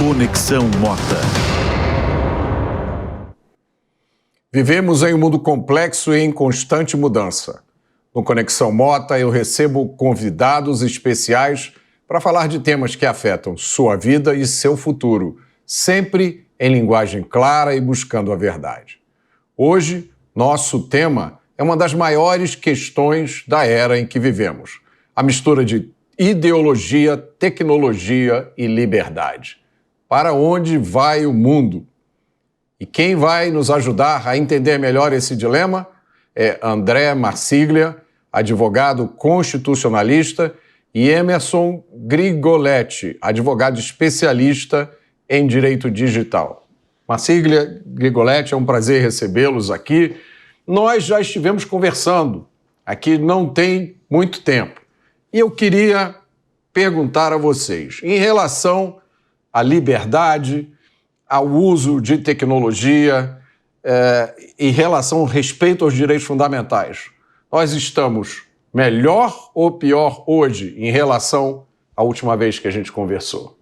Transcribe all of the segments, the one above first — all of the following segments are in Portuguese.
Conexão Mota. Vivemos em um mundo complexo e em constante mudança. No Conexão Mota, eu recebo convidados especiais para falar de temas que afetam sua vida e seu futuro, sempre em linguagem clara e buscando a verdade. Hoje, nosso tema é uma das maiores questões da era em que vivemos: a mistura de ideologia, tecnologia e liberdade. Para onde vai o mundo? E quem vai nos ajudar a entender melhor esse dilema é André Marsiglia, advogado constitucionalista, e Emerson Grigoletti, advogado especialista em direito digital. Marsiglia, Grigoletti, é um prazer recebê-los aqui. Nós já estivemos conversando aqui não tem muito tempo. E eu queria perguntar a vocês, em relação à liberdade, ao uso de tecnologia, em relação ao respeito aos direitos fundamentais, nós estamos melhor ou pior hoje em relação à última vez que a gente conversou?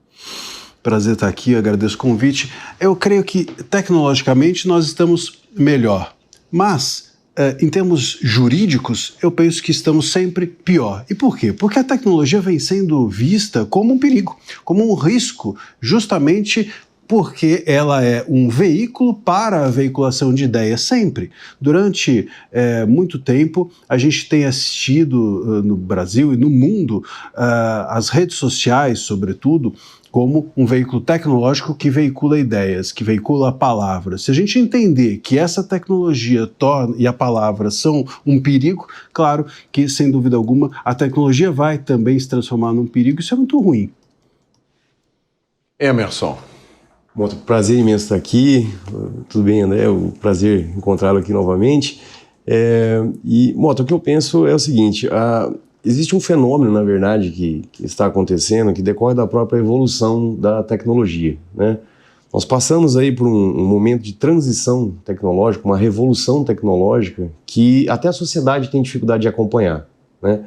Prazer estar aqui, agradeço o convite. Eu creio que tecnologicamente nós estamos melhor, mas em termos jurídicos eu penso que estamos sempre pior. E por quê? Porque a tecnologia vem sendo vista como um perigo, como um risco, justamente porque ela é um veículo para a veiculação de ideias sempre. Durante muito tempo, a gente tem assistido no Brasil e no mundo as redes sociais, sobretudo, como um veículo tecnológico que veicula ideias, que veicula palavras. Se a gente entender que essa tecnologia e a palavra são um perigo, claro que, sem dúvida alguma, a tecnologia vai também se transformar num perigo. Isso é muito ruim. Emerson. Bom, prazer imenso estar aqui. Tudo bem, André? Um prazer encontrá-lo aqui novamente. Mota, o que eu penso é o seguinte: existe um fenômeno, na verdade, que está acontecendo, que decorre da própria evolução da tecnologia, né? Nós passamos aí por um momento de transição tecnológica, uma revolução tecnológica que até a sociedade tem dificuldade de acompanhar, né?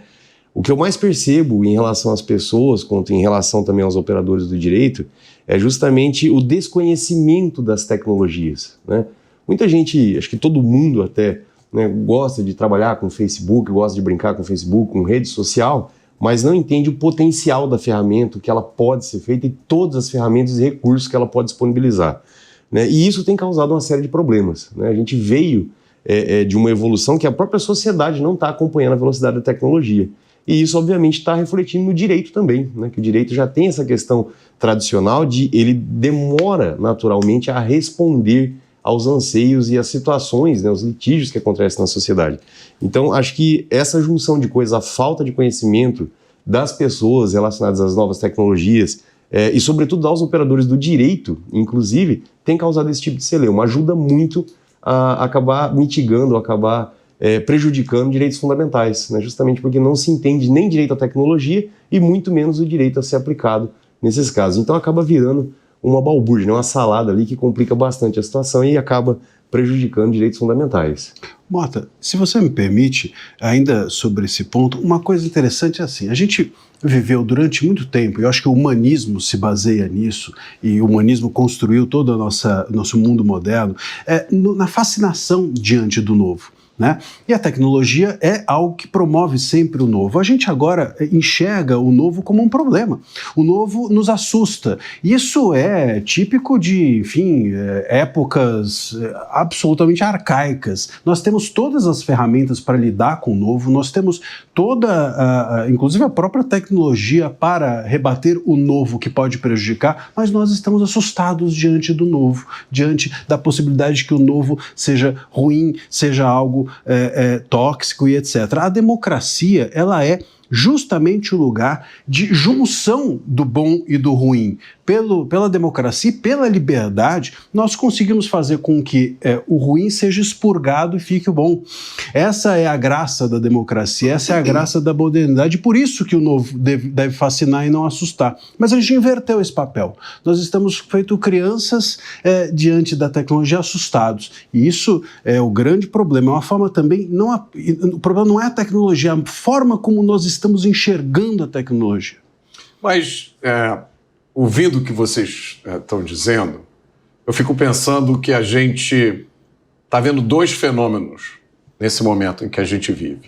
O que eu mais percebo em relação às pessoas, quanto em relação também aos operadores do direito, é justamente o desconhecimento das tecnologias, né? Muita gente, acho que todo mundo até, né, gosta de trabalhar com Facebook, gosta de brincar com Facebook, com rede social, mas não entende o potencial da ferramenta, o que ela pode ser feita e todas as ferramentas e recursos que ela pode disponibilizar, né? E isso tem causado uma série de problemas, né? A gente veio de uma evolução que a própria sociedade não está acompanhando a velocidade da tecnologia. E isso, obviamente, está refletindo no direito também, né? Que o direito já tem essa questão tradicional de ele demora naturalmente a responder aos anseios e às situações, né, os litígios que acontecem na sociedade. Então, acho que essa junção de coisas, a falta de conhecimento das pessoas relacionadas às novas tecnologias e, sobretudo, aos operadores do direito, inclusive, tem causado esse tipo de celeuma. Ajuda muito a acabar mitigando, a acabar prejudicando direitos fundamentais, né, justamente porque não se entende nem direito à tecnologia e muito menos o direito a ser aplicado nesses casos. Então, acaba virando uma balbúrdia, uma salada ali que complica bastante a situação e acaba prejudicando direitos fundamentais. Mota, se você me permite, ainda sobre esse ponto, uma coisa interessante é assim: a gente viveu durante muito tempo, e eu acho que o humanismo se baseia nisso, e o humanismo construiu todo o nosso mundo moderno, na fascinação diante do novo, né? E a tecnologia é algo que promove sempre o novo. A gente agora enxerga o novo como um problema. O novo nos assusta. Isso é típico de, enfim, épocas absolutamente arcaicas. Nós temos todas as ferramentas para lidar com o novo, nós temos inclusive a própria tecnologia para rebater o novo que pode prejudicar, mas nós estamos assustados diante do novo, diante da possibilidade de que o novo seja ruim, seja algo tóxico e etc. A democracia, ela é justamente o lugar de junção do bom e do ruim. Pela democracia e pela liberdade, nós conseguimos fazer com que o ruim seja expurgado e fique o bom. Essa é a graça da democracia, essa é a graça da modernidade, por isso que o novo deve fascinar e não assustar. Mas a gente inverteu esse papel. Nós estamos feito crianças diante da tecnologia assustados. E isso é o grande problema. É uma forma também, o problema não é a tecnologia, é a forma como nós estamos enxergando a tecnologia. Mas ouvindo o que vocês estão dizendo, eu fico pensando que a gente está vendo dois fenômenos nesse momento em que a gente vive.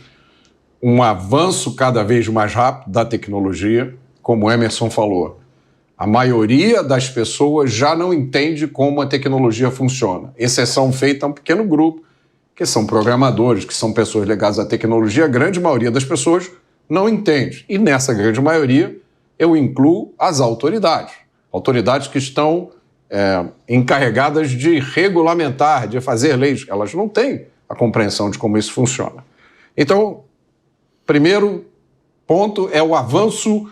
Um avanço cada vez mais rápido da tecnologia, como o Emerson falou. A maioria das pessoas já não entende como a tecnologia funciona. Exceção feita a um pequeno grupo, que são programadores, que são pessoas ligadas à tecnologia. A grande maioria das pessoas não entende. E nessa grande maioria, eu incluo as autoridades. Autoridades que estão encarregadas de regulamentar, de fazer leis. Elas não têm a compreensão de como isso funciona. Então, primeiro ponto é o avanço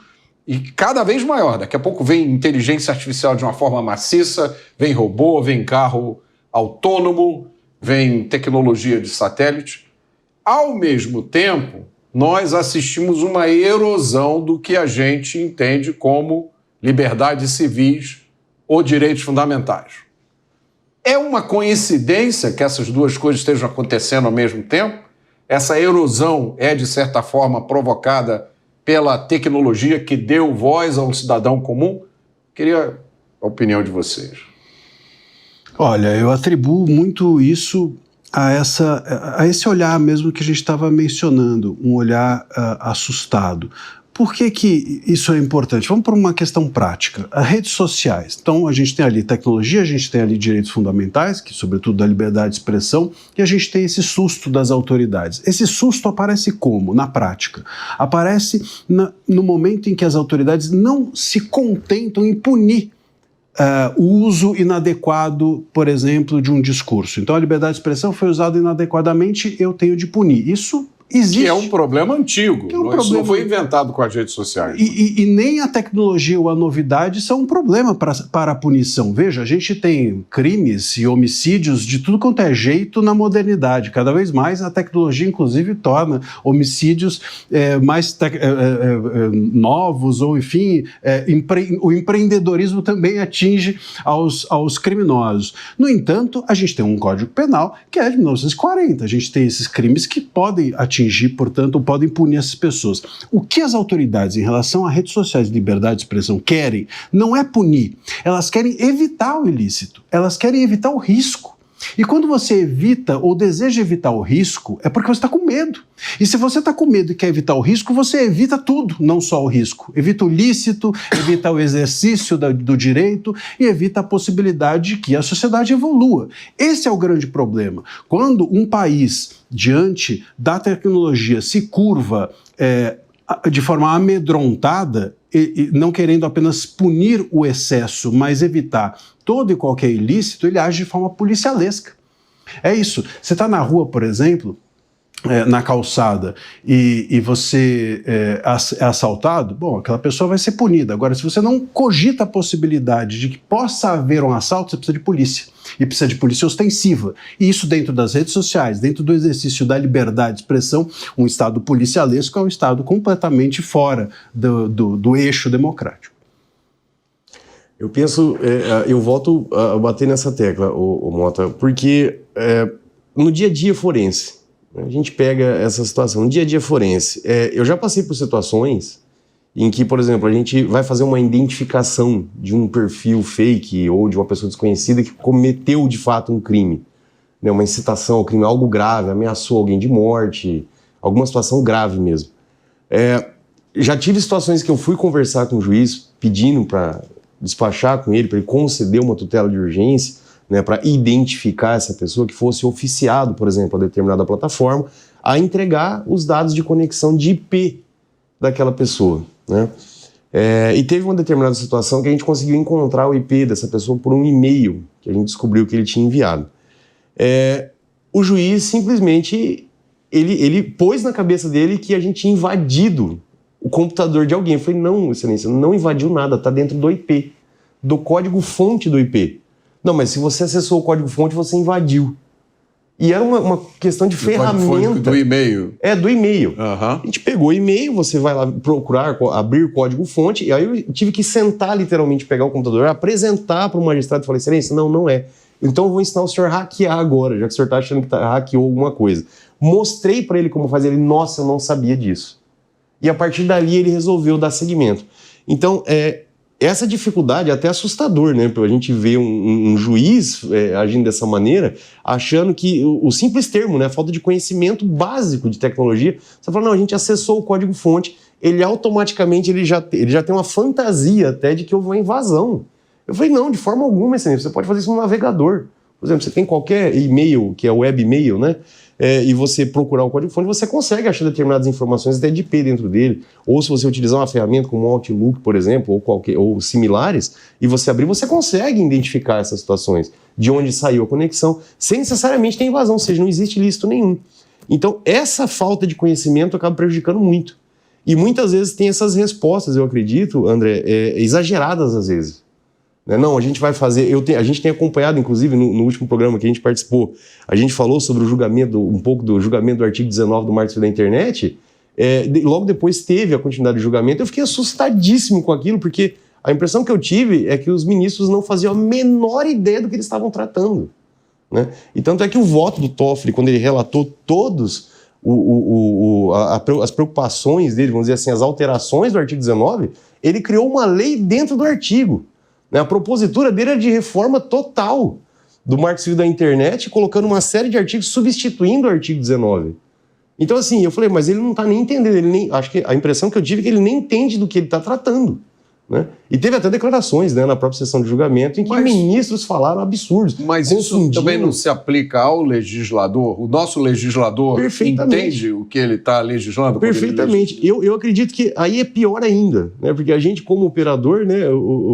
e cada vez maior. Daqui a pouco vem inteligência artificial de uma forma maciça, vem robô, vem carro autônomo, vem tecnologia de satélite. Ao mesmo tempo, nós assistimos uma erosão do que a gente entende como liberdades civis ou direitos fundamentais. É uma coincidência que essas duas coisas estejam acontecendo ao mesmo tempo? Essa erosão é, de certa forma, provocada pela tecnologia que deu voz ao cidadão comum? Queria a opinião de vocês. Olha, eu atribuo muito isso a esse olhar mesmo que a gente estava mencionando, um olhar assustado. Por que que isso é importante? Vamos para uma questão prática. As redes sociais. Então, a gente tem ali tecnologia, a gente tem ali direitos fundamentais, que sobretudo da liberdade de expressão, e a gente tem esse susto das autoridades. Esse susto aparece como? Na prática. Aparece no momento em que as autoridades não se contentam em punir o uso inadequado, por exemplo, de um discurso. Então, a liberdade de expressão foi usada inadequadamente, eu tenho de punir. Isso existe. Que é um problema antigo. Isso não foi inventado com as redes sociais. E nem a tecnologia ou a novidade são um problema para a punição. Veja, a gente tem crimes e homicídios de tudo quanto é jeito na modernidade. Cada vez mais a tecnologia, inclusive, torna homicídios mais novos, ou enfim, o empreendedorismo também atinge aos criminosos. No entanto, a gente tem um Código Penal que é de 1940. A gente tem esses crimes que podem atingir, portanto, podem punir essas pessoas. O que as autoridades em relação a redes sociais de liberdade de expressão querem não é punir, elas querem evitar o ilícito, elas querem evitar o risco. E quando você evita ou deseja evitar o risco, é porque você está com medo. E se você está com medo e quer evitar o risco, você evita tudo, não só o risco. Evita o lícito, evita o exercício do direito e evita a possibilidade de que a sociedade evolua. Esse é o grande problema. Quando um país, diante da tecnologia, se curva de forma amedrontada, e não querendo apenas punir o excesso, mas evitar todo e qualquer ilícito, ele age de forma policialesca. É isso. Você está na rua, por exemplo, na calçada, e você é assaltado, bom, aquela pessoa vai ser punida. Agora, se você não cogita a possibilidade de que possa haver um assalto, você precisa de polícia. E precisa de polícia ostensiva. E isso dentro das redes sociais, dentro do exercício da liberdade de expressão, um Estado policialesco é um Estado completamente fora do eixo democrático. Eu penso, eu volto a bater nessa tecla, Mota, porque no dia a dia forense, a gente pega essa situação, no dia a dia forense, eu já passei por situações em que, por exemplo, a gente vai fazer uma identificação de um perfil fake ou de uma pessoa desconhecida que cometeu de fato um crime, né, uma incitação ao crime, algo grave, ameaçou alguém de morte, alguma situação grave mesmo. Já tive situações que eu fui conversar com o juiz pedindo para despachar com ele, para ele conceder uma tutela de urgência, né, para identificar essa pessoa, que fosse oficiado, por exemplo, a determinada plataforma, a entregar os dados de conexão de IP daquela pessoa, né? E teve uma determinada situação que a gente conseguiu encontrar o IP dessa pessoa por um e-mail que a gente descobriu que ele tinha enviado. O juiz simplesmente ele pôs na cabeça dele que a gente tinha invadido o computador de alguém. Eu falei, não, excelência, não invadiu nada, está dentro do IP, do código-fonte do IP. Não, mas se você acessou o código-fonte, você invadiu. E era uma questão de ferramenta. Do e-mail. Do e-mail. Uhum. A gente pegou o e-mail, você vai lá procurar, abrir o código-fonte, e aí eu tive que sentar, literalmente, pegar o computador, apresentar para o magistrado e falei, excelência, não é. Então eu vou ensinar o senhor a hackear agora, já que o senhor está achando que hackeou alguma coisa. Mostrei para ele como fazer, ele, nossa, eu não sabia disso. E a partir dali ele resolveu dar seguimento. Então, essa dificuldade é até assustador, né? A gente vê um juiz agindo dessa maneira, achando que o simples termo, né? A falta de conhecimento básico de tecnologia, você fala, não, a gente acessou o código-fonte, ele automaticamente ele já tem uma fantasia até de que houve uma invasão. Eu falei, não, de forma alguma, você pode fazer isso no navegador. Por exemplo, você tem qualquer e-mail, que é web e-mail, né? E você procurar o código-fonte, você consegue achar determinadas informações até de IP dentro dele. Ou se você utilizar uma ferramenta como o Outlook, por exemplo, ou similares, e você abrir, você consegue identificar essas situações, de onde saiu a conexão, sem necessariamente ter invasão, ou seja, não existe ilícito nenhum. Então, essa falta de conhecimento acaba prejudicando muito. E muitas vezes tem essas respostas, eu acredito, André, exageradas às vezes. Não, a gente vai fazer... a gente tem acompanhado, inclusive, no último programa que a gente participou, a gente falou sobre o julgamento, um pouco do julgamento do artigo 19 do Marco Civil da Internet. Logo depois teve a continuidade do julgamento. Eu fiquei assustadíssimo com aquilo, porque a impressão que eu tive é que os ministros não faziam a menor ideia do que eles estavam tratando. Né? E tanto é que o voto do Toffoli, quando ele relatou todos as preocupações dele, vamos dizer assim, as alterações do artigo 19, ele criou uma lei dentro do artigo. A propositura dele era de reforma total do Marco Civil da Internet, colocando uma série de artigos substituindo o artigo 19. Então, assim, eu falei, mas ele não está nem entendendo, acho que a impressão que eu tive é que ele nem entende do que ele está tratando. Né? E teve até declarações, né, na própria sessão de julgamento em que ministros falaram absurdos. Mas isso também não se aplica ao legislador? O nosso legislador entende o que ele está legislando? Perfeitamente. Eu acredito que aí é pior ainda, né? Porque a gente, como operador, né,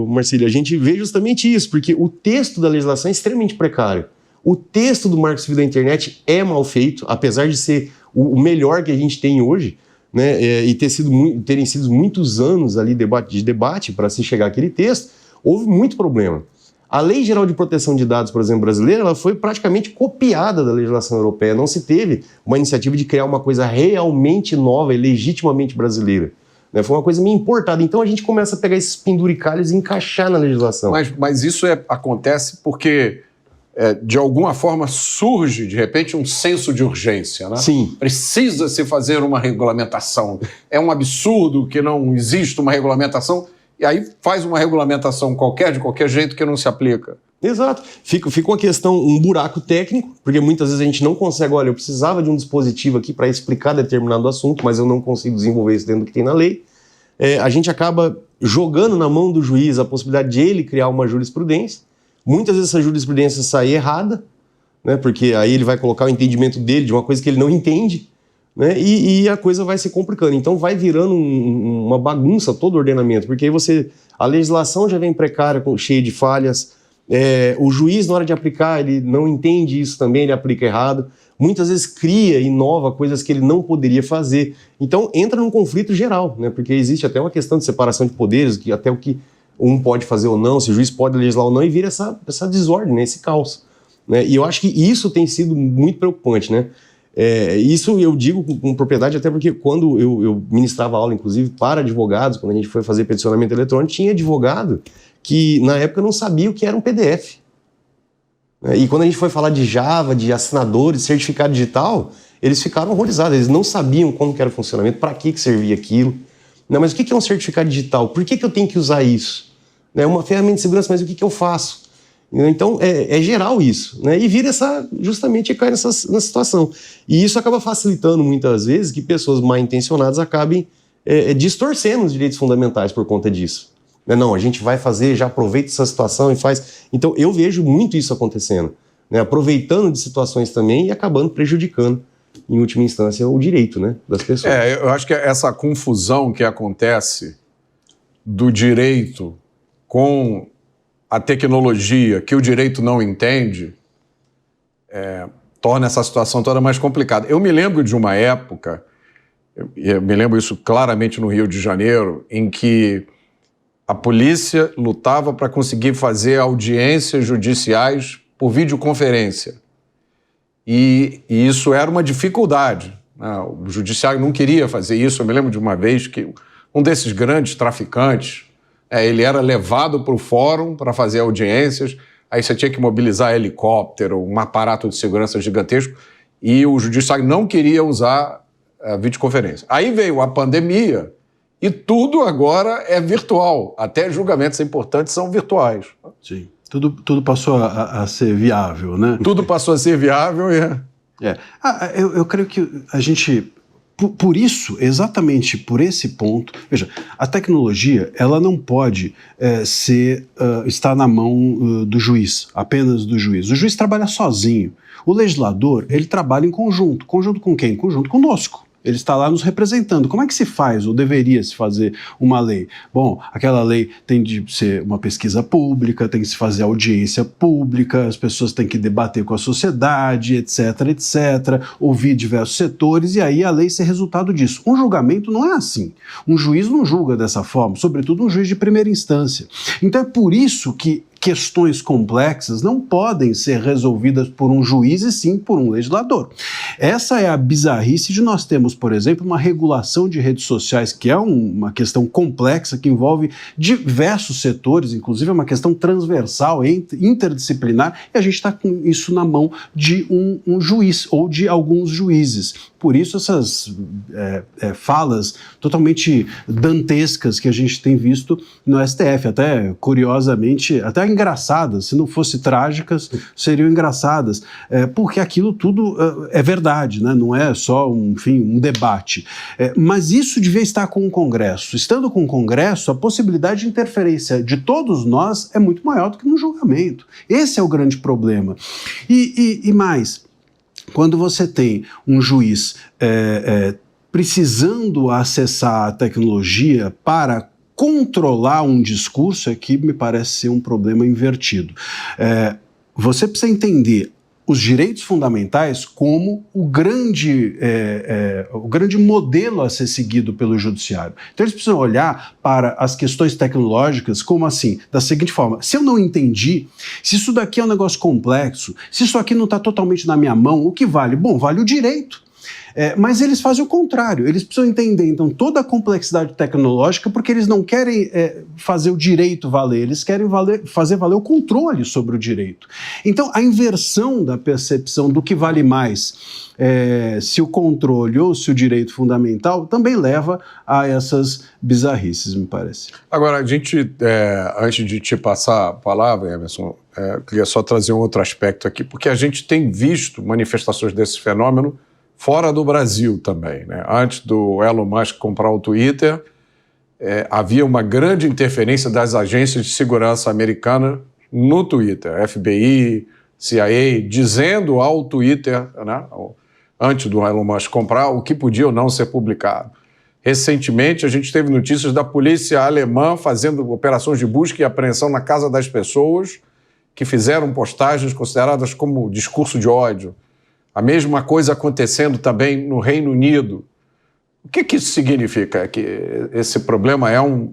Marcílio, a gente vê justamente isso, porque o texto da legislação é extremamente precário. O texto do Marco Civil da Internet é mal feito, apesar de ser o melhor que a gente tem hoje, né, e terem sido muitos anos ali de debate para se chegar àquele texto, houve muito problema. A Lei Geral de Proteção de Dados, por exemplo, brasileira, ela foi praticamente copiada da legislação europeia. Não se teve uma iniciativa de criar uma coisa realmente nova e legitimamente brasileira. Né? Foi uma coisa meio importada. Então a gente começa a pegar esses penduricalhos e encaixar na legislação. Mas isso acontece porque... de alguma forma surge, de repente, um senso de urgência, né? Sim. Precisa-se fazer uma regulamentação. É um absurdo que não exista uma regulamentação, e aí faz uma regulamentação qualquer, de qualquer jeito, que não se aplica. Exato. Fica uma questão, um buraco técnico, porque muitas vezes a gente não consegue, olha, eu precisava de um dispositivo aqui para explicar determinado assunto, mas eu não consigo desenvolver isso dentro do que tem na lei. A gente acaba jogando na mão do juiz a possibilidade de ele criar uma jurisprudência. Muitas vezes essa jurisprudência sai errada, né, porque aí ele vai colocar o entendimento dele de uma coisa que ele não entende, né, e a coisa vai se complicando. Então vai virando uma bagunça todo o ordenamento, porque aí a legislação já vem precária, cheia de falhas, o juiz, na hora de aplicar, ele não entende isso também, ele aplica errado, muitas vezes cria e inova coisas que ele não poderia fazer. Então entra num conflito geral, né, porque existe até uma questão de separação de poderes, que até o que um pode fazer ou não, se o juiz pode legislar ou não, e vira essa desordem, né, esse caos. Né? E eu acho que isso tem sido muito preocupante. Né? Isso eu digo com propriedade, até porque quando eu ministrava aula, inclusive, para advogados, quando a gente foi fazer peticionamento eletrônico, tinha advogado que, na época, não sabia o que era um PDF. Né? E quando a gente foi falar de Java, de assinadores, certificado digital, eles ficaram horrorizados, eles não sabiam como que era o funcionamento, para que servia aquilo. Não, mas o que é um certificado digital? Por que eu tenho que usar isso? É uma ferramenta de segurança, mas o que eu faço? Então, é geral isso. Né? E vira justamente cai nessa situação. E isso acaba facilitando, muitas vezes, que pessoas mal intencionadas acabem distorcendo os direitos fundamentais por conta disso. Não, a gente vai fazer, já aproveita essa situação e faz... Então, eu vejo muito isso acontecendo. Né? Aproveitando de situações também e acabando prejudicando, em última instância, o direito, né, das pessoas. Eu acho que essa confusão que acontece do direito com a tecnologia, que o direito não entende, torna essa situação toda mais complicada. Eu me lembro de uma época, eu me lembro isso claramente no Rio de Janeiro, em que a polícia lutava para conseguir fazer audiências judiciais por videoconferência. E isso era uma dificuldade. O judiciário não queria fazer isso. Eu me lembro de uma vez que um desses grandes traficantes, ele era levado para o fórum para fazer audiências, aí você tinha que mobilizar helicóptero, um aparato de segurança gigantesco, e o judiciário não queria usar a videoconferência. Aí veio a pandemia e tudo agora é virtual. Até julgamentos importantes são virtuais. Sim. Tudo passou a ser viável, né? Tudo passou a ser viável e... Eu creio que a gente... Por isso, exatamente por esse ponto, veja, a tecnologia ela não pode estar na mão do juiz, apenas do juiz. O juiz trabalha sozinho. O legislador, ele trabalha em conjunto. Conjunto com quem? Conjunto conosco. Ele está lá nos representando. Como é que se faz, ou deveria se fazer, uma lei? Bom, aquela lei tem de ser uma pesquisa pública, tem que se fazer audiência pública, as pessoas têm que debater com a sociedade, etc, etc, ouvir diversos setores, e aí a lei ser resultado disso. Um julgamento não é assim. Um juiz não julga dessa forma, sobretudo um juiz de primeira instância. Então é por isso que questões complexas não podem ser resolvidas por um juiz e sim por um legislador. Essa é a bizarrice de nós termos, por exemplo, uma regulação de redes sociais, que é uma questão complexa, que envolve diversos setores, inclusive é uma questão transversal, interdisciplinar, e a gente está com isso na mão de um juiz ou de alguns juízes. Por isso essas falas totalmente dantescas que a gente tem visto no STF, até curiosamente, até engraçadas, se não fossem trágicas, seriam engraçadas, porque aquilo tudo é verdade, né? Não é só um debate. Mas isso devia estar com o Congresso. Estando com o Congresso, a possibilidade de interferência de todos nós é muito maior do que no julgamento. Esse é o grande problema. E mais, quando você tem um juiz precisando acessar a tecnologia para controlar um discurso, aqui me parece ser um problema invertido. Você precisa entender os direitos fundamentais como o grande modelo a ser seguido pelo judiciário. Então eles precisam olhar para as questões tecnológicas como assim, da seguinte forma: se eu não entendi, se isso daqui é um negócio complexo, se isso aqui não está totalmente na minha mão, o que vale? Bom, vale o direito. Mas eles fazem o contrário, eles precisam entender então toda a complexidade tecnológica, porque eles não querem fazer o direito valer, eles querem fazer valer o controle sobre o direito. Então a inversão da percepção do que vale mais, se o controle ou se o direito fundamental, também leva a essas bizarrices, me parece. Agora, a gente, antes de te passar a palavra, Emerson, queria só trazer um outro aspecto aqui, porque a gente tem visto manifestações desse fenômeno fora do Brasil também, né? Antes do Elon Musk comprar o Twitter, havia uma grande interferência das agências de segurança americanas no Twitter, FBI, CIA, dizendo ao Twitter, né, antes do Elon Musk comprar, o que podia ou não ser publicado. Recentemente, a gente teve notícias da polícia alemã fazendo operações de busca e apreensão na casa das pessoas que fizeram postagens consideradas como discurso de ódio. A mesma coisa acontecendo também no Reino Unido. O que isso significa? Que esse problema é um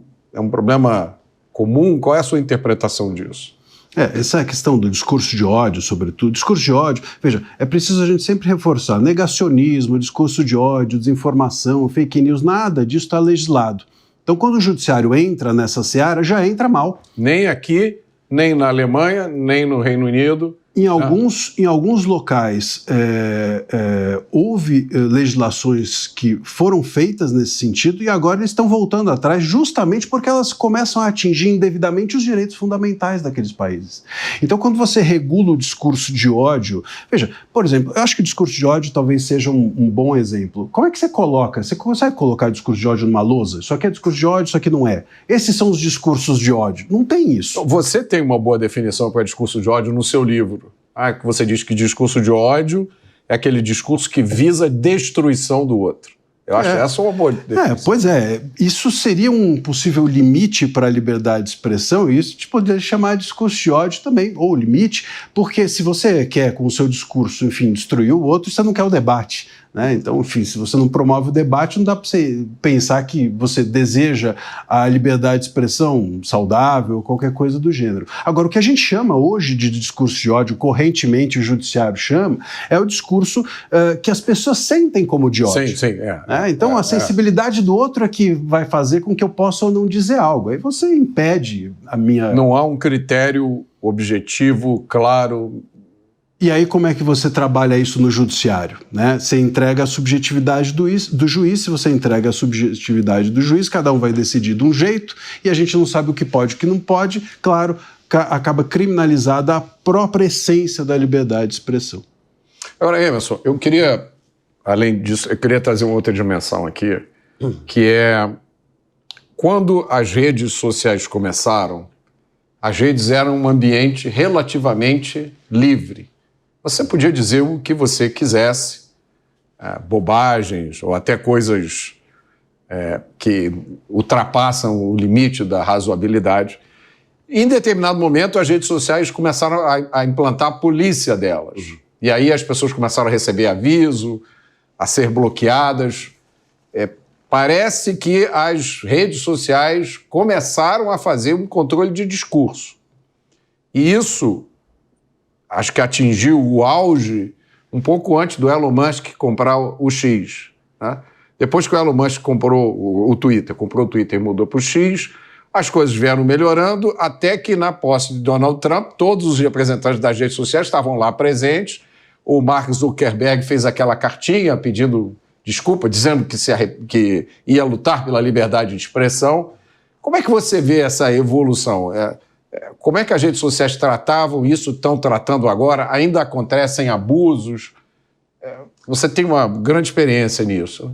problema comum? Qual é a sua interpretação disso? Essa questão do discurso de ódio, sobretudo. Discurso de ódio, veja, é preciso a gente sempre reforçar. Negacionismo, discurso de ódio, desinformação, fake news, nada disso está legislado. Então, quando o judiciário entra nessa seara, já entra mal. Nem aqui, nem na Alemanha, nem no Reino Unido. Em alguns locais houve legislações que foram feitas nesse sentido e agora eles estão voltando atrás justamente porque elas começam a atingir indevidamente os direitos fundamentais daqueles países. Então, quando você regula o discurso de ódio, veja, por exemplo, eu acho que o discurso de ódio talvez seja um bom exemplo. Como é que você coloca? Você consegue colocar discurso de ódio numa lousa? Isso aqui é discurso de ódio, isso aqui não é. Esses são os discursos de ódio. Não tem isso. Você tem uma boa definição para discurso de ódio no seu livro. Que você diz que discurso de ódio é aquele discurso que visa a destruição do outro. Eu acho essa uma boa definição. Pois é. Isso seria um possível limite para a liberdade de expressão, e isso te poderia chamar de discurso de ódio também, ou limite, porque se você quer, com o seu discurso, enfim, destruir o outro, você não quer o debate. Né? Então, enfim, se você não promove o debate, não dá para você pensar que você deseja a liberdade de expressão saudável, qualquer coisa do gênero. Agora, o que a gente chama hoje de discurso de ódio, correntemente o judiciário chama, é o discurso que as pessoas sentem como de ódio. Sim. Então, a sensibilidade do outro é que vai fazer com que eu possa ou não dizer algo. Aí você impede a minha... Não há um critério objetivo, claro, E aí como é que você trabalha isso no judiciário, né? Você entrega a subjetividade do juiz, se você entrega a subjetividade do juiz, cada um vai decidir de um jeito e a gente não sabe o que pode e o que não pode, claro, acaba criminalizada a própria essência da liberdade de expressão. Agora, Emerson, eu queria, além disso, eu queria trazer uma outra dimensão aqui, que é quando as redes sociais começaram, as redes eram um ambiente relativamente livre. Você podia dizer o que você quisesse, bobagens ou até coisas que ultrapassam o limite da razoabilidade. Em determinado momento, as redes sociais começaram a implantar a polícia delas. E aí as pessoas começaram a receber aviso, a ser bloqueadas. Parece que as redes sociais começaram a fazer um controle de discurso. E isso, acho que atingiu o auge um pouco antes do Elon Musk comprar o X. Né? Depois que o Elon Musk comprou o Twitter e mudou para o X, as coisas vieram melhorando, até que na posse de Donald Trump, todos os representantes das redes sociais estavam lá presentes. O Mark Zuckerberg fez aquela cartinha pedindo desculpa, dizendo que ia lutar pela liberdade de expressão. Como é que você vê essa evolução? Como é que as redes sociais tratavam isso, estão tratando agora? Ainda acontecem abusos? Você tem uma grande experiência nisso.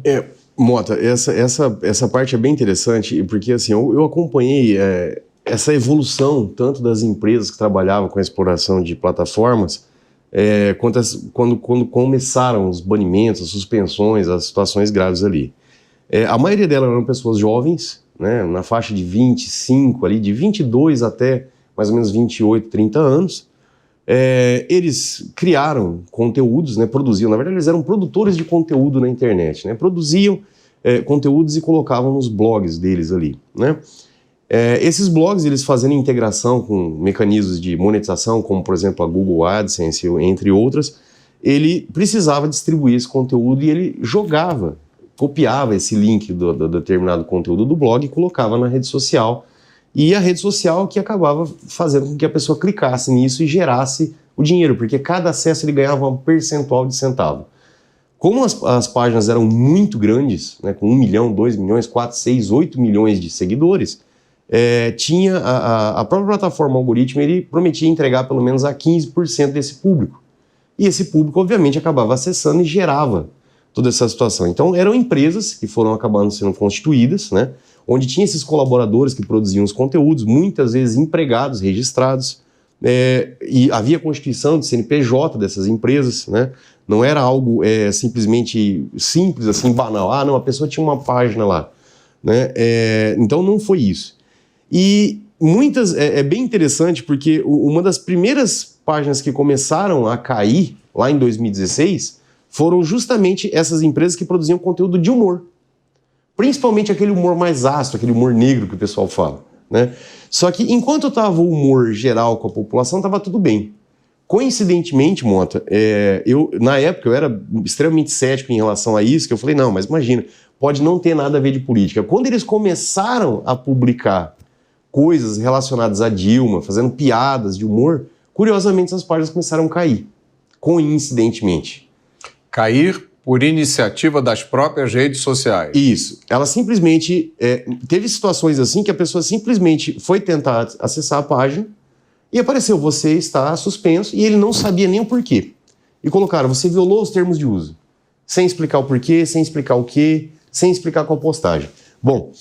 Mota, essa parte é bem interessante, porque assim, eu acompanhei essa evolução tanto das empresas que trabalhavam com a exploração de plataformas, quando começaram os banimentos, as suspensões, as situações graves ali. A maioria delas eram pessoas jovens, né, na faixa de 25, ali, de 22 até mais ou menos 28, 30 anos. Eles criaram conteúdos, né, produziam, na verdade eles eram produtores de conteúdo na internet, né, produziam conteúdos e colocavam nos blogs deles ali, né. Esses blogs, eles fazendo integração com mecanismos de monetização, como por exemplo a Google AdSense, entre outras, ele precisava distribuir esse conteúdo e ele copiava esse link do determinado conteúdo do blog e colocava na rede social. E a rede social que acabava fazendo com que a pessoa clicasse nisso e gerasse o dinheiro, porque cada acesso ele ganhava um percentual de centavo. Como as páginas eram muito grandes, né, com 1 milhão, 2 milhões, 4, 6, 8 milhões de seguidores, tinha a própria plataforma, o algoritmo, ele prometia entregar pelo menos a 15% desse público. E esse público, obviamente, acabava acessando e gerava toda essa situação. Então, eram empresas que foram acabando sendo constituídas, né, onde tinha esses colaboradores que produziam os conteúdos, muitas vezes empregados, registrados, e havia constituição de CNPJ dessas empresas, né, não era algo simplesmente simples, assim, banal. Não, a pessoa tinha uma página lá, né, então não foi isso. E muitas, é bem interessante porque uma das primeiras páginas que começaram a cair lá em 2016 foram justamente essas empresas que produziam conteúdo de humor. Principalmente aquele humor mais ácido, aquele humor negro que o pessoal fala, né? Só que enquanto estava o humor geral com a população, estava tudo bem. Coincidentemente, Mota, na época eu era extremamente cético em relação a isso, que eu falei, não, mas imagina, pode não ter nada a ver de política. Quando eles começaram a publicar coisas relacionadas a Dilma, fazendo piadas de humor, curiosamente essas páginas começaram a cair, coincidentemente. Cair por iniciativa das próprias redes sociais. Isso. Ela simplesmente... teve situações assim que a pessoa simplesmente foi tentar acessar a página e apareceu, você está suspenso, e ele não sabia nem o porquê. E colocaram, você violou os termos de uso. Sem explicar o porquê, sem explicar o quê, sem explicar qual postagem. Bom,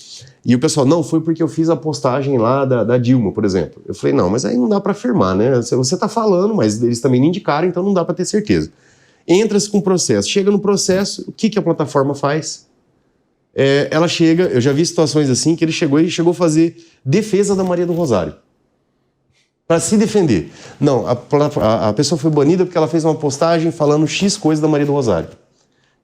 e o pessoal, não, foi porque eu fiz a postagem lá da Dilma, por exemplo. Eu falei, não, mas aí não dá para afirmar, né? Você está falando, mas eles também não indicaram, então não dá para ter certeza. Entra-se com o processo. Chega no processo, o que a plataforma faz? Ela chega, eu já vi situações assim, que ele chegou a fazer defesa da Maria do Rosário. Para se defender. Não, a pessoa foi banida porque ela fez uma postagem falando X coisa da Maria do Rosário.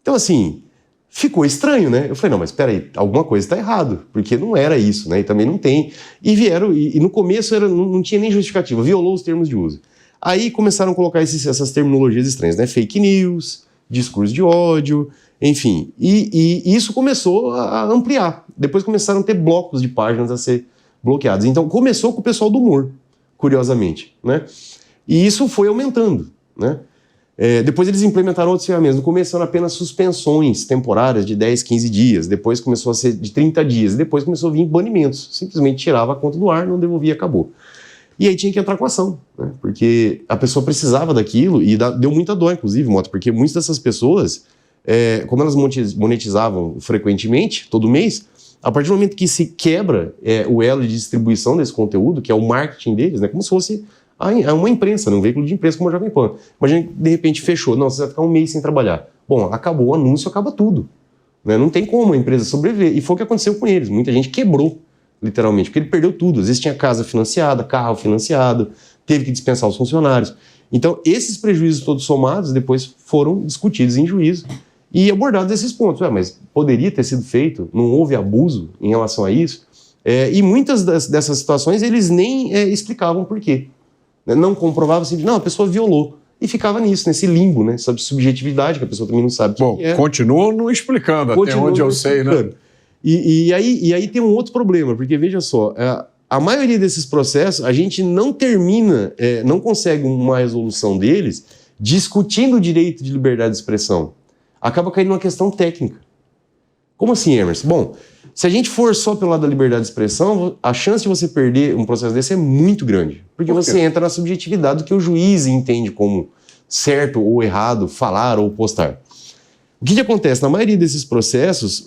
Então, assim, ficou estranho, né? Eu falei, não, mas peraí, alguma coisa está errado, porque não era isso, né? E também não tem. E vieram, e no começo não tinha nem justificativa, violou os termos de uso. Aí começaram a colocar essas terminologias estranhas, né? Fake news, discurso de ódio, enfim. E isso começou a ampliar. Depois começaram a ter blocos de páginas a ser bloqueados. Então começou com o pessoal do humor, curiosamente, né? E isso foi aumentando, né? Depois eles implementaram outras ferramentas. No começo eram apenas suspensões temporárias de 10, 15 dias. Depois começou a ser de 30 dias. Depois começou a vir banimentos. Simplesmente tirava a conta do ar, não devolvia, acabou. E aí tinha que entrar com ação, né? Porque a pessoa precisava daquilo e deu muita dó, inclusive, Mota, porque muitas dessas pessoas, como elas monetizavam frequentemente, todo mês, a partir do momento que se quebra o elo de distribuição desse conteúdo, que é o marketing deles, né? Como se fosse uma imprensa, um veículo de imprensa como a Jovem Pan. Imagina, de repente fechou, não, você vai ficar um mês sem trabalhar. Bom, acabou o anúncio, acaba tudo, né? Não tem como a empresa sobreviver. E foi o que aconteceu com eles. Muita gente quebrou, literalmente, porque ele perdeu tudo. Às vezes tinha casa financiada, carro financiado, teve que dispensar os funcionários. Então, esses prejuízos todos somados depois foram discutidos em juízo e abordados esses pontos. Mas poderia ter sido feito, não houve abuso em relação a isso. E muitas dessas situações eles nem explicavam por quê. Não comprovavam assim, não, a pessoa violou. E ficava nisso, nesse limbo, né? Sobre subjetividade, que a pessoa também não sabe o que é. Continuam não explicando, até onde eu sei, né? E aí tem um outro problema, porque veja só, a maioria desses processos, a gente não termina, não consegue uma resolução deles discutindo o direito de liberdade de expressão. Acaba caindo numa questão técnica. Como assim, Emerson? Bom, se a gente for só pelo lado da liberdade de expressão, a chance de você perder um processo desse é muito grande. Porque você entra na subjetividade do que o juiz entende como certo ou errado falar ou postar. O que acontece? Na maioria desses processos,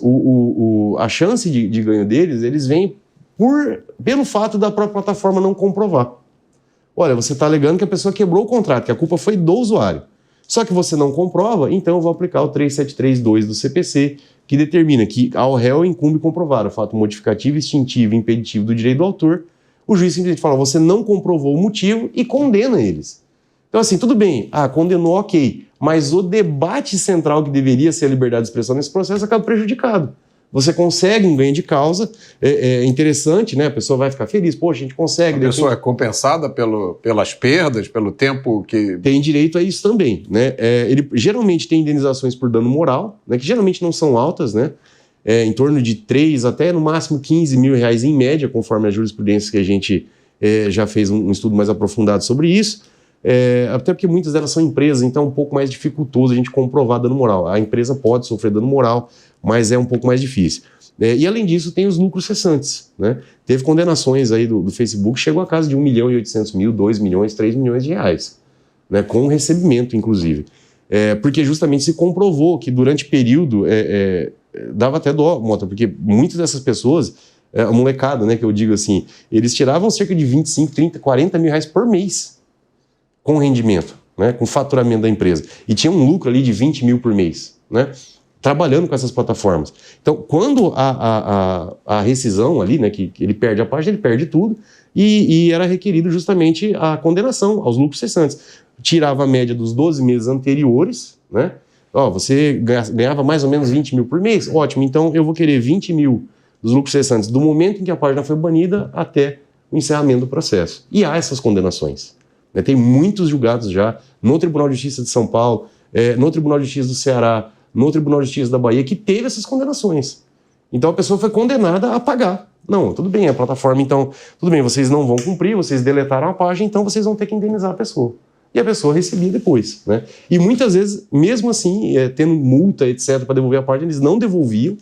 a chance de ganho deles, eles vêm pelo fato da própria plataforma não comprovar. Olha, você está alegando que a pessoa quebrou o contrato, que a culpa foi do usuário. Só que você não comprova, então eu vou aplicar o 3732 do CPC, que determina que ao réu incumbe comprovar o fato modificativo, extintivo e impeditivo do direito do autor. O juiz simplesmente fala, você não comprovou o motivo e condena eles. Então assim, tudo bem, condenou, ok, mas o debate central que deveria ser a liberdade de expressão nesse processo acaba prejudicado. Você consegue um ganho de causa, é interessante, né? A pessoa vai ficar feliz, poxa, a gente consegue. A pessoa é compensada pelas perdas, pelo tempo que... Tem direito a isso também, né? Ele geralmente tem indenizações por dano moral, né? Que geralmente não são altas, né? Em torno de 3 até no máximo 15 mil reais em média, conforme a jurisprudência que a gente já fez um estudo mais aprofundado sobre isso. Até porque muitas delas são empresas, então é um pouco mais dificultoso a gente comprovar dano moral. A empresa pode sofrer dano moral, mas é um pouco mais difícil. E além disso, tem os lucros cessantes, né? Teve condenações aí do Facebook, chegou a casa de 1.800.000, 2 milhões, 3 milhões de reais, né? Com recebimento, inclusive. Porque justamente se comprovou que durante período, dava até dó, Mota, porque muitas dessas pessoas, a molecada, né, que eu digo assim, eles tiravam cerca de 25, 30, 40 mil reais por mês com rendimento, né, com faturamento da empresa. E tinha um lucro ali de 20 mil por mês, né? Trabalhando com essas plataformas. Então, quando a rescisão ali, né, que ele perde a página, ele perde tudo, e era requerido justamente a condenação aos lucros cessantes. Tirava a média dos 12 meses anteriores, né? Você ganhava mais ou menos 20 mil por mês? Ótimo, então eu vou querer 20 mil dos lucros cessantes do momento em que a página foi banida até o encerramento do processo. E há essas condenações. Tem muitos julgados já no Tribunal de Justiça de São Paulo, no Tribunal de Justiça do Ceará, no Tribunal de Justiça da Bahia, que teve essas condenações. Então a pessoa foi condenada a pagar. Não, tudo bem, a plataforma, então, tudo bem, vocês não vão cumprir, vocês deletaram a página, então vocês vão ter que indenizar a pessoa. E a pessoa recebia depois, né? E muitas vezes, mesmo assim, tendo multa, etc., para devolver a página, eles não devolviam,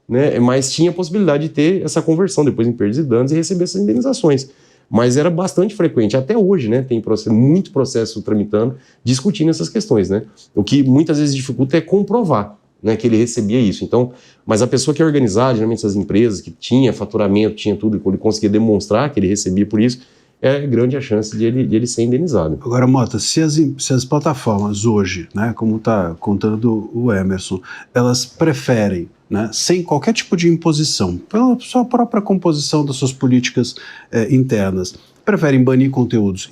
né? Mas tinha a possibilidade de ter essa conversão depois em perdas e danos e receber essas indenizações. Mas era bastante frequente. Até hoje, né, tem muito processo tramitando, discutindo essas questões, né? O que muitas vezes dificulta é comprovar, né, que ele recebia isso. Então, mas a pessoa que é organizada, geralmente essas empresas que tinha faturamento, tinha tudo, e ele conseguia demonstrar que ele recebia por isso, é grande a chance de ele ser indenizado. Agora, Mota, se as plataformas hoje, né, como está contando o Emerson, elas preferem, né, sem qualquer tipo de imposição, pela sua própria composição das suas políticas internas, preferem banir conteúdos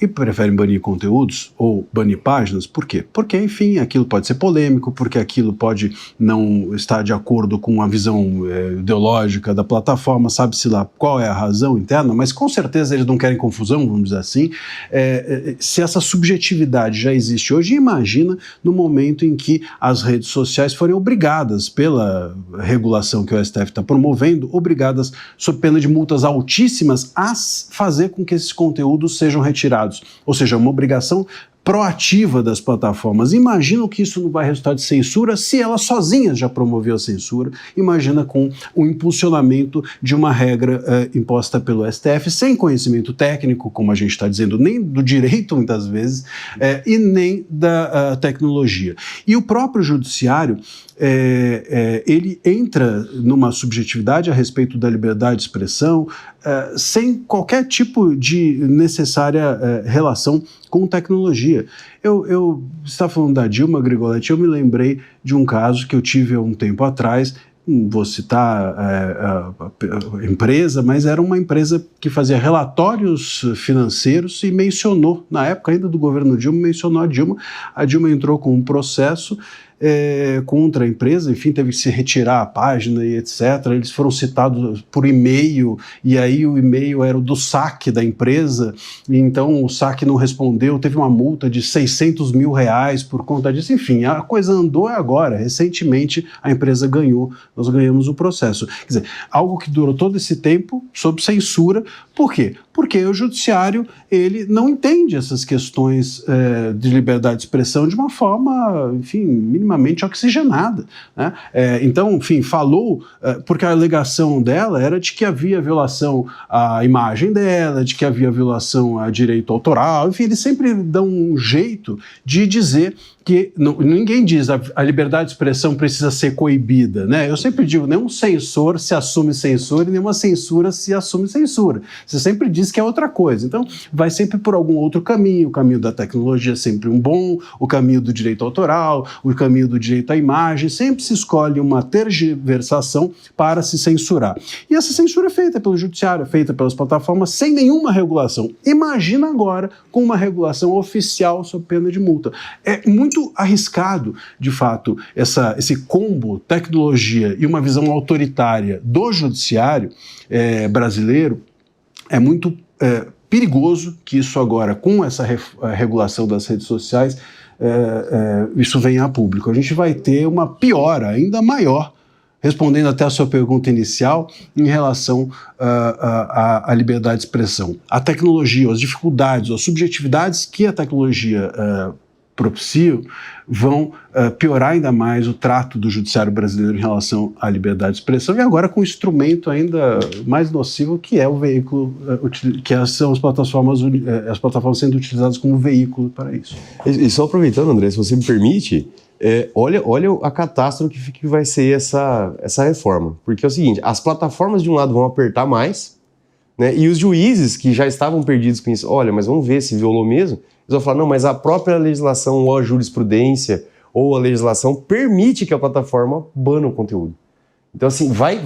ou banir páginas, por quê? Porque, enfim, aquilo pode ser polêmico, porque aquilo pode não estar de acordo com a visão ideológica da plataforma, sabe-se lá qual é a razão interna, mas com certeza eles não querem confusão, vamos dizer assim. Se essa subjetividade já existe hoje, imagina no momento em que as redes sociais forem obrigadas, pela regulação que o STF está promovendo, obrigadas, sob pena de multas altíssimas, a fazer com que esses conteúdos sejam retirados. Ou seja, uma obrigação proativa das plataformas. Imagina que isso não vai resultar de censura se elas sozinhas já promoveu a censura. Imagina com o impulsionamento de uma regra imposta pelo STF sem conhecimento técnico, como a gente está dizendo, nem do direito muitas vezes, e nem da tecnologia. E o próprio judiciário, ele entra numa subjetividade a respeito da liberdade de expressão sem qualquer tipo de necessária relação com tecnologia. Eu estava falando da Dilma, Grigoletti, eu me lembrei de um caso que eu tive há um tempo atrás, não vou citar a empresa, mas era uma empresa que fazia relatórios financeiros e mencionou, na época ainda do governo Dilma, mencionou a Dilma entrou com um processo contra a empresa, enfim, teve que se retirar a página e etc. Eles foram citados por e-mail, e aí o e-mail era o do saque da empresa, e então o saque não respondeu, teve uma multa de R$600 mil por conta disso. Enfim, a coisa andou agora. Recentemente a empresa ganhou, nós ganhamos o processo. Quer dizer, algo que durou todo esse tempo sob censura. Por quê? Porque o judiciário, ele não entende essas questões de liberdade de expressão de uma forma, enfim, minimamente oxigenada, né? Então, enfim, falou, porque a alegação dela era de que havia violação à imagem dela, de que havia violação a direito autoral, enfim, eles sempre dão um jeito de dizer que ninguém diz a liberdade de expressão precisa ser coibida, né? Eu sempre digo, nenhum censor se assume censor e nenhuma censura se assume censura. Você sempre diz que é outra coisa. Então, vai sempre por algum outro caminho. O caminho da tecnologia é sempre um bom, o caminho do direito autoral, o caminho do direito à imagem, sempre se escolhe uma tergiversação para se censurar. E essa censura é feita pelo judiciário, é feita pelas plataformas, sem nenhuma regulação. Imagina agora com uma regulação oficial sob pena de multa. É muito arriscado, de fato, esse combo tecnologia e uma visão autoritária do judiciário brasileiro. É muito perigoso que isso agora, com essa regulação das redes sociais, isso venha a público. A gente vai ter uma piora ainda maior, respondendo até a sua pergunta inicial, em relação à liberdade de expressão. A tecnologia, as dificuldades, as subjetividades que a tecnologia propiciam vão piorar ainda mais o trato do judiciário brasileiro em relação à liberdade de expressão, e agora com um instrumento ainda mais nocivo, que é o veículo, que são as plataformas sendo utilizadas como veículo para isso. E só aproveitando, André, se você me permite, olha a catástrofe que vai ser essa reforma. Porque é o seguinte, as plataformas de um lado vão apertar mais, né, e os juízes que já estavam perdidos com isso, olha, mas vamos ver se violou mesmo, eles vão falar, não, mas a própria legislação ou a jurisprudência ou a legislação permite que a plataforma bane o conteúdo. Então, assim, vai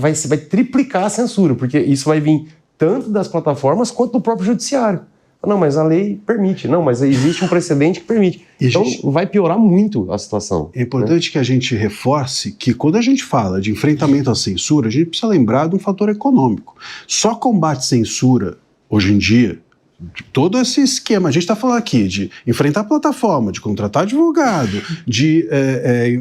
triplicar a censura, porque isso vai vir tanto das plataformas quanto do próprio judiciário. Não, mas a lei permite. Não, mas existe um precedente que permite. Então, vai piorar muito a situação. É importante, né, que a gente reforce que quando a gente fala de enfrentamento à censura, a gente precisa lembrar de um fator econômico. Só combate censura, hoje em dia, todo esse esquema, a gente está falando aqui de enfrentar a plataforma, de contratar advogado, de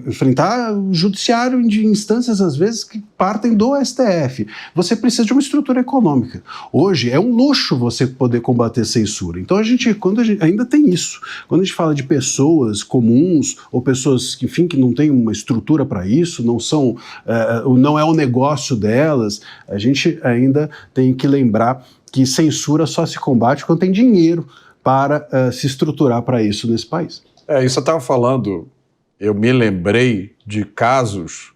enfrentar o judiciário de instâncias, às vezes, que partem do STF. Você precisa de uma estrutura econômica. Hoje é um luxo você poder combater censura. Então, quando a gente ainda tem isso. Quando a gente fala de pessoas comuns ou pessoas que, enfim, que não têm uma estrutura para isso, não é o negócio delas, a gente ainda tem que lembrar que censura só se combate quando tem dinheiro para se estruturar para isso nesse país. Isso eu estava falando, eu me lembrei de casos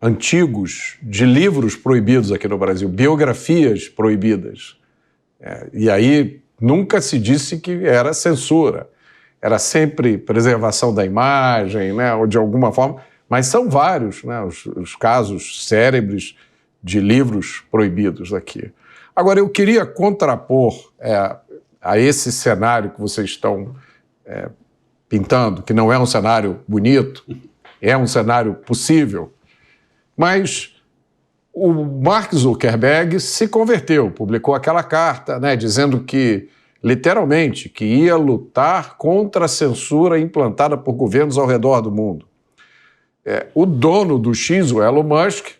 antigos de livros proibidos aqui no Brasil, biografias proibidas. E aí nunca se disse que era censura, era sempre preservação da imagem, né, ou de alguma forma, mas são vários, né, os casos célebres de livros proibidos aqui. Agora, eu queria contrapor a esse cenário que vocês estão pintando, que não é um cenário bonito, é um cenário possível, mas o Mark Zuckerberg se converteu, publicou aquela carta, né, dizendo que, literalmente, que ia lutar contra a censura implantada por governos ao redor do mundo. O dono do X, o Elon Musk,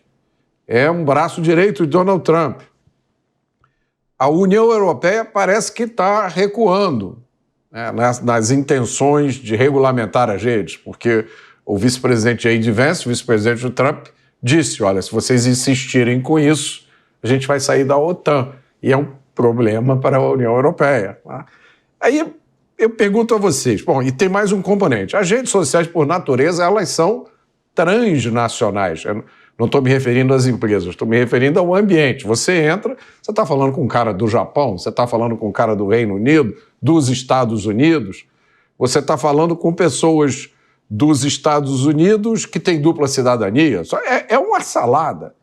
é um braço direito de Donald Trump. A União Europeia parece que está recuando né, nas intenções de regulamentar as redes, porque o vice-presidente J.D. Vance, o vice-presidente do Trump, disse, olha, se vocês insistirem com isso, a gente vai sair da OTAN, e é um problema para a União Europeia. Tá? Aí eu pergunto a vocês, bom, e tem mais um componente, as redes sociais, por natureza, elas são transnacionais. Eu não estou me referindo às empresas, estou me referindo ao ambiente. Você entra, você está falando com um cara do Japão, você está falando com um cara do Reino Unido, dos Estados Unidos, você está falando com pessoas dos Estados Unidos que têm dupla cidadania. É uma salada.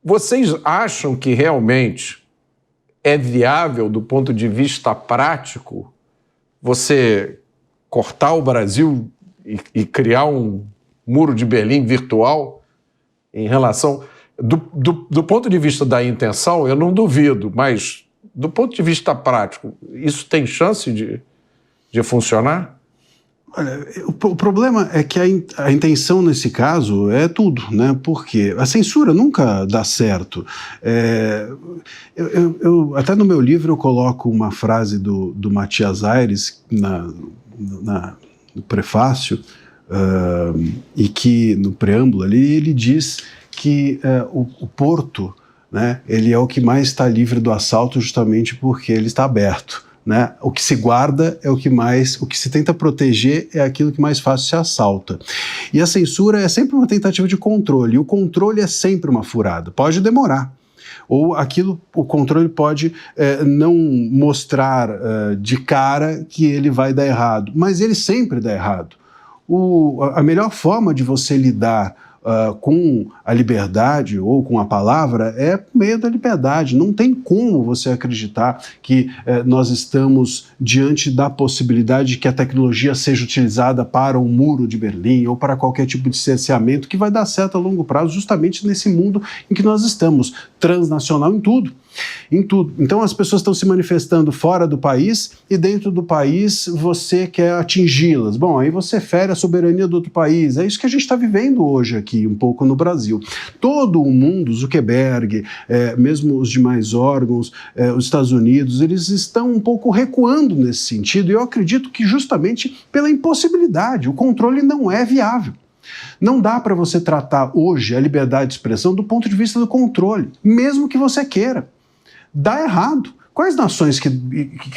Vocês acham que realmente é viável, do ponto de vista prático, você cortar o Brasil e criar um muro de Berlim virtual em relação... Do ponto de vista da intenção, eu não duvido, mas do ponto de vista prático, isso tem chance de funcionar? Olha, o problema é que a intenção nesse caso é tudo, né? Porque a censura nunca dá certo. Até no meu livro eu coloco uma frase do Matias Aires no prefácio, e que no preâmbulo ali ele diz que o porto, né, ele é o que mais está livre do assalto justamente porque ele está aberto. Né? O que se guarda é o que se tenta proteger é aquilo que mais fácil se assalta. E a censura é sempre uma tentativa de controle, e o controle é sempre uma furada, pode demorar. Ou o controle pode não mostrar de cara que ele vai dar errado, mas ele sempre dá errado. A melhor forma de você lidar com a liberdade ou com a palavra é por meio da liberdade. Não tem como você acreditar que nós estamos diante da possibilidade de que a tecnologia seja utilizada para um muro de Berlim ou para qualquer tipo de cerceamento que vai dar certo a longo prazo, justamente nesse mundo em que nós estamos, transnacional em tudo. Em tudo. Então as pessoas estão se manifestando fora do país e dentro do país você quer atingi-las. Bom, aí você fere a soberania do outro país. É isso que a gente está vivendo hoje aqui, um pouco no Brasil. Todo o mundo, Zuckerberg, mesmo os demais órgãos, os Estados Unidos, eles estão um pouco recuando nesse sentido, e eu acredito que justamente pela impossibilidade. O controle não é viável. Não dá para você tratar hoje a liberdade de expressão do ponto de vista do controle, mesmo que você queira. Dá errado. Quais nações que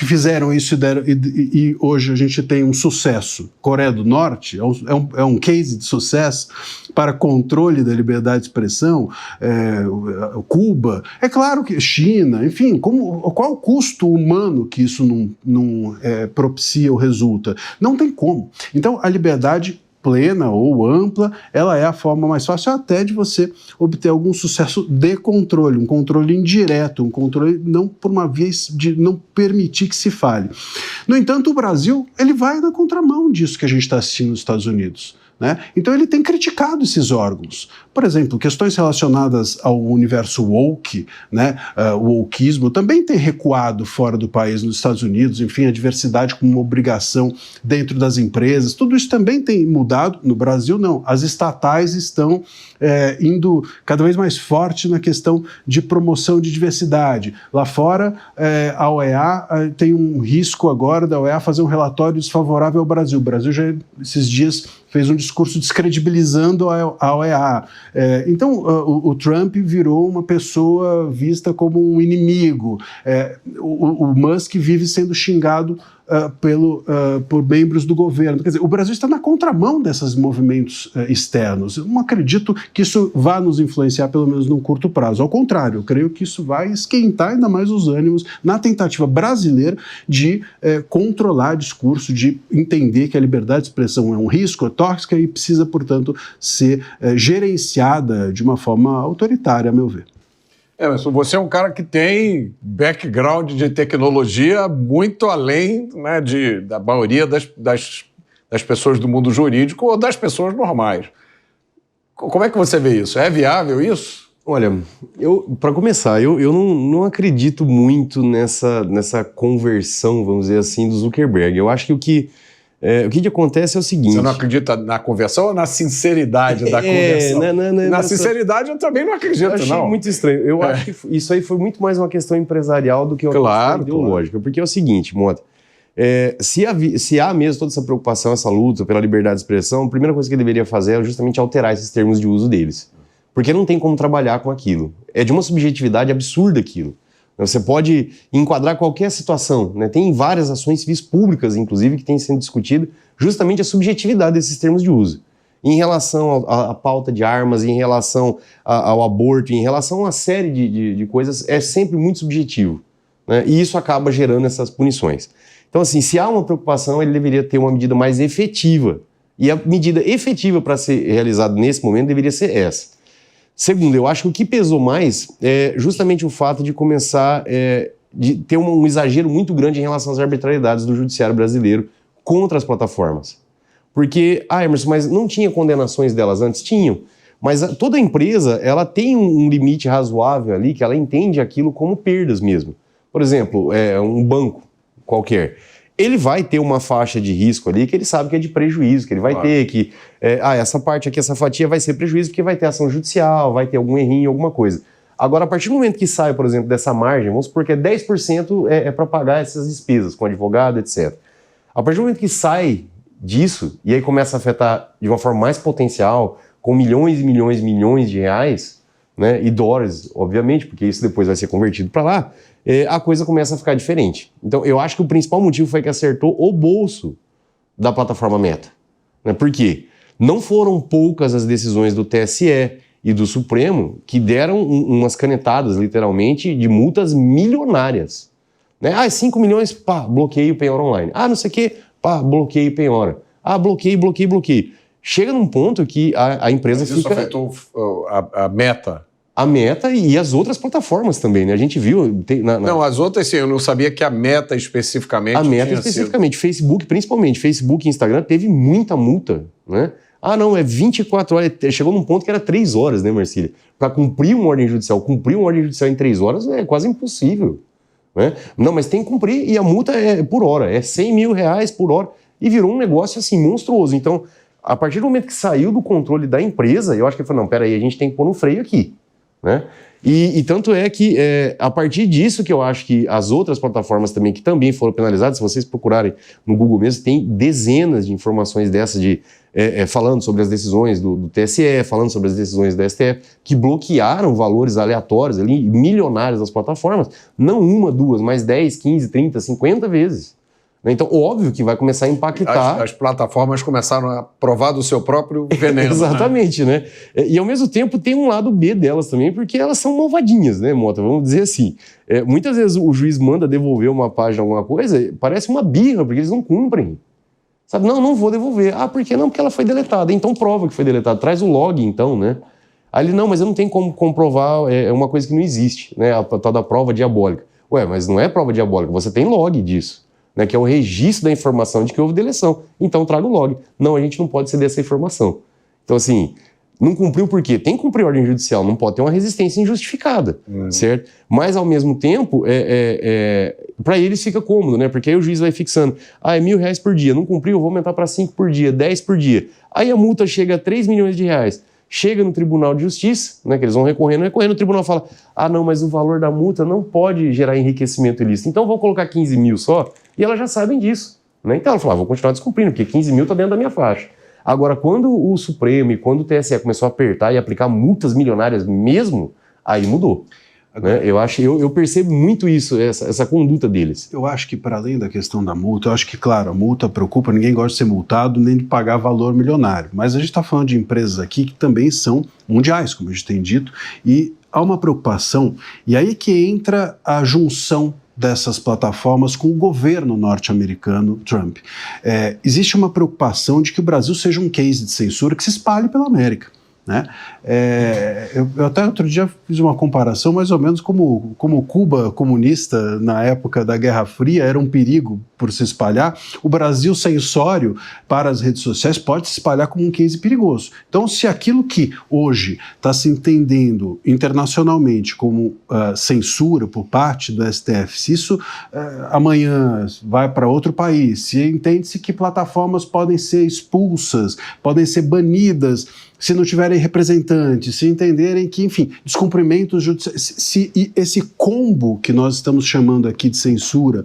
fizeram isso e hoje a gente tem um sucesso? Coreia do Norte é um case de sucesso para controle da liberdade de expressão. Cuba, é claro que China, enfim, qual o custo humano que isso não propicia ou resulta? Não tem como. Então a liberdade plena ou ampla, ela é a forma mais fácil até de você obter algum sucesso de controle, um controle indireto, um controle não por uma via de não permitir que se fale. No entanto, o Brasil, ele vai na contramão disso que a gente está assistindo nos Estados Unidos. Né? Então ele tem criticado esses órgãos. Por exemplo, questões relacionadas ao universo woke, né? O wokeismo também tem recuado fora do país, nos Estados Unidos, enfim, a diversidade como uma obrigação dentro das empresas, tudo isso também tem mudado. No Brasil não, as estatais estão indo cada vez mais forte na questão de promoção de diversidade. Lá fora, a OEA tem um risco agora da OEA fazer um relatório desfavorável ao Brasil. O Brasil já esses dias fez um discurso descredibilizando a OEA. Então, o Trump virou uma pessoa vista como um inimigo. O Musk vive sendo xingado por membros do governo. Quer dizer, o Brasil está na contramão desses movimentos externos. Eu não acredito que isso vá nos influenciar, pelo menos num curto prazo. Ao contrário, eu creio que isso vai esquentar ainda mais os ânimos na tentativa brasileira de controlar discurso, de entender que a liberdade de expressão é um risco, é tóxica e precisa, portanto, ser gerenciada de uma forma autoritária, a meu ver. Mas você é um cara que tem background de tecnologia muito além, né, da maioria das pessoas do mundo jurídico ou das pessoas normais. Como é que você vê isso? É viável isso? Olha, para começar, eu não acredito muito nessa conversão, vamos dizer assim, do Zuckerberg. Eu acho que o que acontece é o seguinte... Você não acredita na conversão ou na sinceridade da conversão? Na sinceridade eu também não acredito, não. Eu achei muito estranho. Eu acho que isso aí foi muito mais uma questão empresarial do que uma questão ideológica. Porque é o seguinte, Mota, Se há mesmo toda essa preocupação, essa luta pela liberdade de expressão, a primeira coisa que ele deveria fazer é justamente alterar esses termos de uso deles. Porque não tem como trabalhar com aquilo. É de uma subjetividade absurda aquilo. Você pode enquadrar qualquer situação, né? Tem várias ações civis públicas, inclusive, que têm sendo discutido justamente a subjetividade desses termos de uso. Em relação à pauta de armas, em relação ao aborto, em relação a uma série de coisas, é sempre muito subjetivo, né? E isso acaba gerando essas punições. Então, assim, se há uma preocupação, ele deveria ter uma medida mais efetiva. E a medida efetiva para ser realizada nesse momento deveria ser essa. Segundo, eu acho que o que pesou mais é justamente o fato de começar de ter um exagero muito grande em relação às arbitrariedades do judiciário brasileiro contra as plataformas. Porque, Emerson, mas não tinha condenações delas antes? Tinham. Mas toda empresa, ela tem um limite razoável ali, que ela entende aquilo como perdas mesmo. Por exemplo, um banco qualquer. Ele vai ter uma faixa de risco ali que ele sabe que é de prejuízo, que ele vai ter que... essa parte aqui, essa fatia vai ser prejuízo porque vai ter ação judicial, vai ter algum errinho, alguma coisa. Agora, a partir do momento que sai, por exemplo, dessa margem, vamos supor que 10% para pagar essas despesas com advogado, etc. A partir do momento que sai disso, e aí começa a afetar de uma forma mais potencial, com milhões e milhões e milhões de reais, né, e dólares, obviamente, porque isso depois vai ser convertido para lá, a coisa começa a ficar diferente. Então, eu acho que o principal motivo foi que acertou o bolso da plataforma Meta. Né? Por quê? Não foram poucas as decisões do TSE e do Supremo que deram umas canetadas, literalmente, de multas milionárias. Né? 5 milhões, pá, bloqueio, penhora online. Não sei o quê, pá, bloqueio, penhora. Bloqueio. Chega num ponto que a empresa Mas isso fica... afetou a Meta. A Meta e as outras plataformas também, né? A gente viu... Não, as outras sim, eu não sabia que a Meta especificamente... A Meta especificamente, Facebook principalmente, Facebook e Instagram teve muita multa, né? Não, é 24 horas, chegou num ponto que era 3 horas, né, Marcília? Para cumprir uma ordem judicial em 3 horas é quase impossível, né? Não, mas tem que cumprir e a multa é por hora, é 100 mil reais por hora e virou um negócio assim monstruoso. Então, a partir do momento que saiu do controle da empresa, eu acho que ele falou, não, peraí, a gente tem que pôr um freio aqui. Né? E tanto é que a partir disso que eu acho que as outras plataformas também, que também foram penalizadas, se vocês procurarem no Google mesmo, tem dezenas de informações dessas falando sobre as decisões do TSE, falando sobre as decisões do STF, que bloquearam valores aleatórios ali, milionários das plataformas, não uma, duas, mas 10, 15, 30, 50 vezes. Então, óbvio que vai começar a impactar... As plataformas começaram a provar do seu próprio veneno. Exatamente, né? E, ao mesmo tempo, tem um lado B delas também, porque elas são malvadinhas, né, Mota? Vamos dizer assim. Muitas vezes o juiz manda devolver uma página, alguma coisa, parece uma birra, porque eles não cumprem. Sabe? Não vou devolver. Por que não? Porque ela foi deletada. Então, prova que foi deletada. Traz o log, então, né? Aí ele, não, mas eu não tenho como comprovar, é uma coisa que não existe, né? A tal da prova diabólica. Mas não é prova diabólica, você tem log disso. Né, que é o registro da informação de que houve deleção. Então, traga o log. Não, a gente não pode ceder essa informação. Então, assim, não cumpriu por quê? Tem que cumprir a ordem judicial, não pode ter uma resistência injustificada, certo? Mas, ao mesmo tempo, para eles fica cômodo, né? Porque aí o juiz vai fixando, é R$1.000 por dia, não cumpriu, eu vou aumentar para 5 por dia, 10 por dia. Aí a multa chega a 3 milhões de reais. Chega no Tribunal de Justiça, né, que eles vão recorrendo, o tribunal fala, não, mas o valor da multa não pode gerar enriquecimento ilícito, então vou colocar 15 mil só, e elas já sabem disso. Né? Então ela fala, vou continuar descumprindo, porque 15 mil está dentro da minha faixa. Agora, quando o Supremo e quando o TSE começou a apertar e aplicar multas milionárias mesmo, aí mudou. Né? Eu percebo muito isso, essa conduta deles. Eu acho que, para além da questão da multa, eu acho que, claro, a multa preocupa, ninguém gosta de ser multado nem de pagar valor milionário. Mas a gente está falando de empresas aqui que também são mundiais, como a gente tem dito, e há uma preocupação, e aí que entra a junção dessas plataformas com o governo norte-americano Trump. Existe uma preocupação de que o Brasil seja um case de censura que se espalhe pela América. Né? Eu até outro dia fiz uma comparação mais ou menos como Cuba comunista na época da Guerra Fria era um perigo por se espalhar, o Brasil censório para as redes sociais pode se espalhar como um case perigoso. Então, se aquilo que hoje está se entendendo internacionalmente como censura por parte do STF, se isso amanhã vai para outro país, se entende-se que plataformas podem ser expulsas, podem ser banidas, se não tiverem representantes, se entenderem que, enfim, descumprimentos judiciais, se esse combo que nós estamos chamando aqui de censura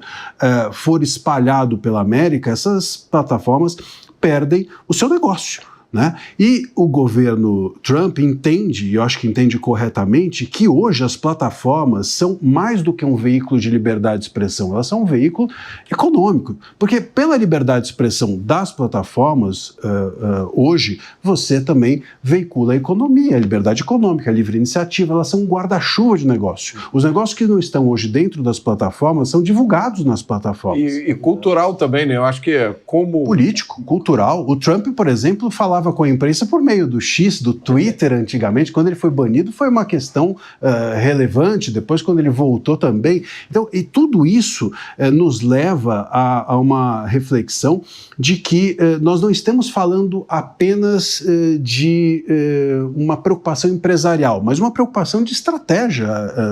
for espalhado pela América, essas plataformas perdem o seu negócio. Né? E o governo Trump entende, e eu acho que entende corretamente, que hoje as plataformas são mais do que um veículo de liberdade de expressão, elas são um veículo econômico, porque pela liberdade de expressão das plataformas, hoje você também veicula a economia, a liberdade econômica, a livre iniciativa, elas são um guarda-chuva de negócio. Os negócios que não estão hoje dentro das plataformas são divulgados nas plataformas. E cultural também, né? Eu acho que como... Político, cultural. O Trump, por exemplo, falava com a imprensa por meio do X, do Twitter antigamente. Quando ele foi banido foi uma questão relevante, depois quando ele voltou também. Então, e tudo isso nos leva a uma reflexão de que nós não estamos falando apenas de uma preocupação empresarial, mas uma preocupação de estratégia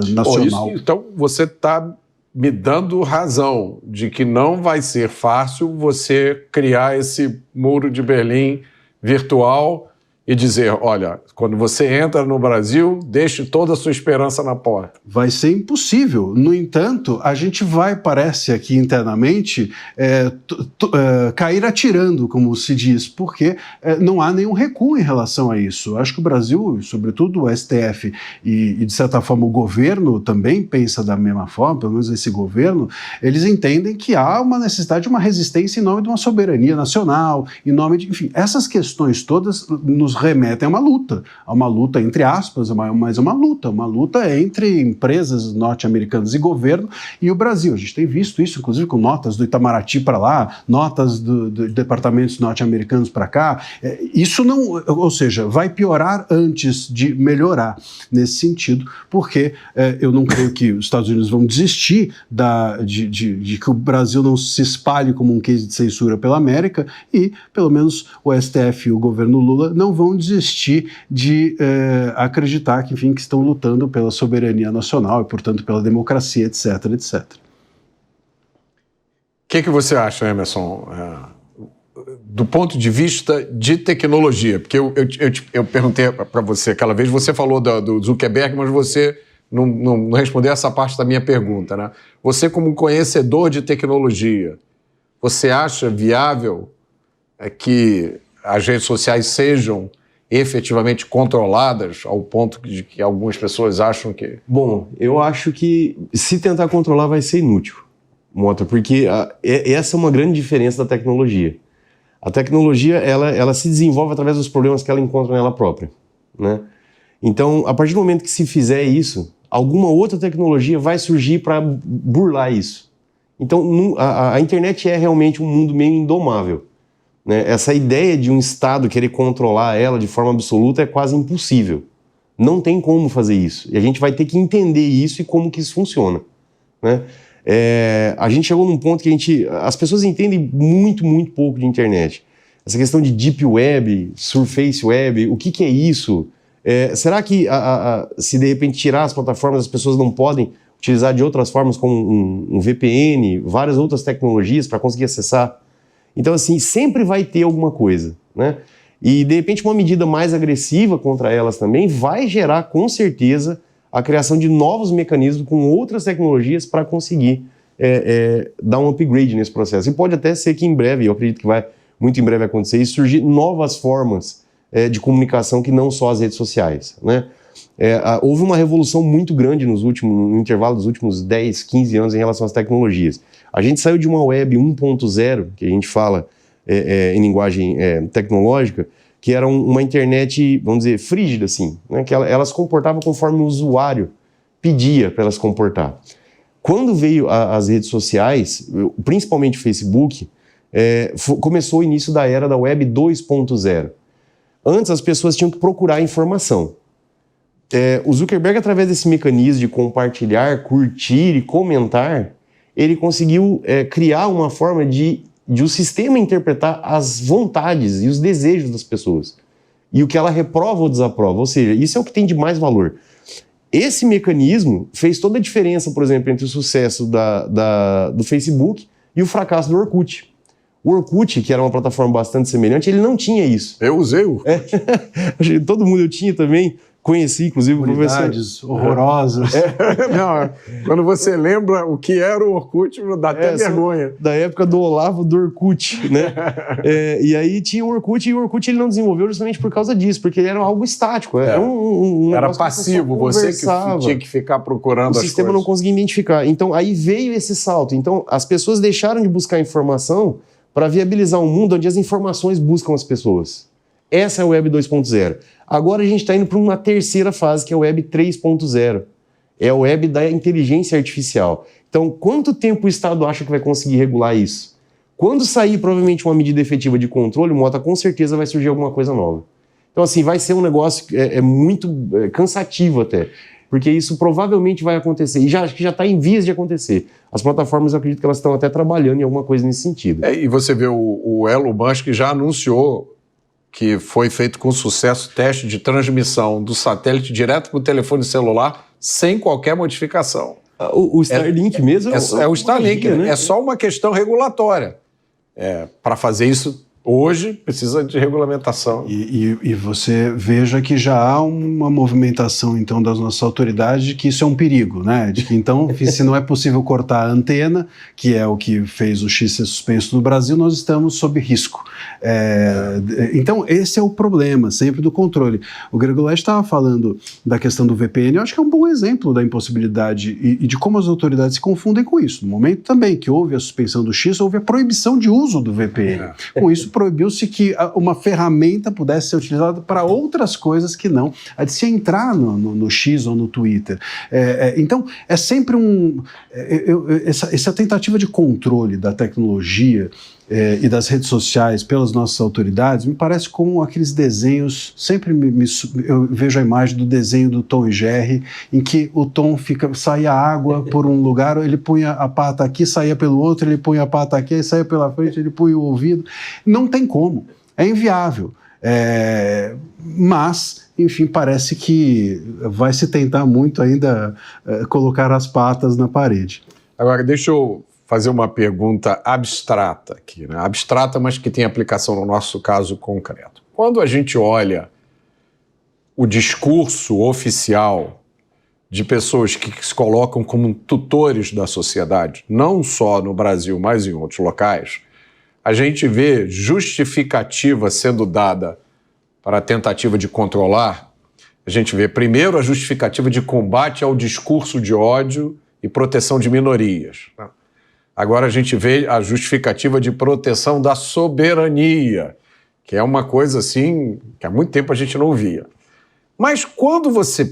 nacional. Então, você está me dando razão de que não vai ser fácil você criar esse muro de Berlim virtual e dizer, olha, quando você entra no Brasil, deixe toda a sua esperança na porta. Vai ser impossível. No entanto, a gente vai, parece aqui internamente, cair atirando, como se diz, porque não há nenhum recuo em relação a isso. Acho que o Brasil, sobretudo o STF e de certa forma o governo também pensa da mesma forma, pelo menos esse governo, eles entendem que há uma necessidade de uma resistência em nome de uma soberania nacional, em nome de, enfim, essas questões todas nos remetem a uma luta entre aspas, mas uma luta entre empresas norte-americanas e governo e o Brasil. A gente tem visto isso, inclusive, com notas do Itamaraty para lá, notas do departamentos norte-americanos para cá. Isso não, ou seja, vai piorar antes de melhorar nesse sentido, porque eu não creio que os Estados Unidos vão desistir de que o Brasil não se espalhe como um case de censura pela América e, pelo menos, o STF e o governo Lula não vão desistir de acreditar que, enfim, que estão lutando pela soberania nacional e, portanto, pela democracia, etc, etc. O que você acha, Emerson, do ponto de vista de tecnologia? Porque eu perguntei para você aquela vez, você falou do Zuckerberg, mas você não respondeu essa parte da minha pergunta, né? Você, como conhecedor de tecnologia, você acha viável que as redes sociais sejam efetivamente controladas ao ponto de que algumas pessoas acham que... Bom, eu acho que se tentar controlar vai ser inútil, Mota, porque essa é uma grande diferença da tecnologia. A tecnologia, ela se desenvolve através dos problemas que ela encontra nela própria, né? Então, a partir do momento que se fizer isso, alguma outra tecnologia vai surgir para burlar isso. Então, a internet é realmente um mundo meio indomável. Essa ideia de um Estado querer controlar ela de forma absoluta é quase impossível. Não tem como fazer isso. E a gente vai ter que entender isso e como que isso funciona, né? A gente chegou num ponto que as pessoas entendem muito, muito pouco de internet. Essa questão de Deep Web, Surface Web, o que é isso? Será que se de repente tirar as plataformas, as pessoas não podem utilizar de outras formas como um VPN, várias outras tecnologias para conseguir acessar? Então, assim, sempre vai ter alguma coisa, né? E, de repente, uma medida mais agressiva contra elas também vai gerar, com certeza, a criação de novos mecanismos com outras tecnologias para conseguir dar um upgrade nesse processo. E pode até ser que em breve, eu acredito que vai muito em breve acontecer isso, surgir novas formas de comunicação que não só as redes sociais, né? Houve uma revolução muito grande no intervalo dos últimos 10, 15 anos em relação às tecnologias. A gente saiu de uma web 1.0, que a gente fala em linguagem tecnológica, que era uma internet, vamos dizer, frígida, assim, né? Que ela se comportava conforme o usuário pedia para ela se comportar. Quando veio as redes sociais, principalmente o Facebook, começou o início da era da web 2.0. Antes as pessoas tinham que procurar informação. O Zuckerberg, através desse mecanismo de compartilhar, curtir e comentar, ele conseguiu criar uma forma de o sistema interpretar as vontades e os desejos das pessoas. E o que ela reprova ou desaprova. Ou seja, isso é o que tem de mais valor. Esse mecanismo fez toda a diferença, por exemplo, entre o sucesso do Facebook e o fracasso do Orkut. O Orkut, que era uma plataforma bastante semelhante, ele não tinha isso. Eu usei o Orkut. Todo mundo eu tinha também, conheci, inclusive, o professor. Horrorosas. Não, quando você lembra o que era o Orkut, dá até vergonha. Da época do Olavo do Orkut, né? E aí tinha o Orkut, e o Orkut ele não desenvolveu justamente por causa disso, porque ele era algo estático. Era passivo, você que tinha que ficar procurando as coisas. O sistema não conseguia identificar. Então aí veio esse salto. Então as pessoas deixaram de buscar informação para viabilizar um mundo onde as informações buscam as pessoas. Essa é a Web 2.0. Agora a gente está indo para uma terceira fase, que é a Web 3.0. É a Web da inteligência artificial. Então, quanto tempo o Estado acha que vai conseguir regular isso? Quando sair, provavelmente, uma medida efetiva de controle, Mota, com certeza vai surgir alguma coisa nova. Então, assim, vai ser um negócio muito cansativo até, porque isso provavelmente vai acontecer, e acho que já está em vias de acontecer. As plataformas, eu acredito que elas estão até trabalhando em alguma coisa nesse sentido. E você vê, o Elon Musk já anunciou que foi feito com sucesso teste de transmissão do satélite direto para o telefone celular sem qualquer modificação. O Starlink mesmo? É o Starlink, magia, né? É só uma questão regulatória. Para fazer isso hoje, precisa de regulamentação. E você veja que já há uma movimentação, então, das nossas autoridades de que isso é um perigo, né? De que, então, se não é possível cortar a antena, que é o que fez o X ser suspenso no Brasil, nós estamos sob risco. Então, esse é o problema, sempre do controle. O Gregolete estava falando da questão do VPN, eu acho que é um bom exemplo da impossibilidade e de como as autoridades se confundem com isso. No momento também que houve a suspensão do X, houve a proibição de uso do VPN. Com isso, proibiu-se que uma ferramenta pudesse ser utilizada para outras coisas que não a de se entrar no X ou no Twitter. Então, é sempre essa tentativa de controle da tecnologia e das redes sociais pelas nossas autoridades me parece como aqueles desenhos, sempre eu vejo a imagem do desenho do Tom e Jerry, em que o Tom saía água por um lugar, ele punha a pata aqui, saía pelo outro, ele punha a pata aqui, saía pela frente, ele punha o ouvido. Não tem como, é inviável. Mas, enfim, parece que vai se tentar muito ainda colocar as patas na parede. Agora, deixa eu fazer uma pergunta abstrata aqui, né? Abstrata, mas que tem aplicação no nosso caso concreto. Quando a gente olha o discurso oficial de pessoas que se colocam como tutores da sociedade, não só no Brasil, mas em outros locais, a gente vê justificativa sendo dada para a tentativa de controlar. A gente vê, primeiro, a justificativa de combate ao discurso de ódio e proteção de minorias, né? Agora a gente vê a justificativa de proteção da soberania, que é uma coisa assim que há muito tempo a gente não via. Mas quando você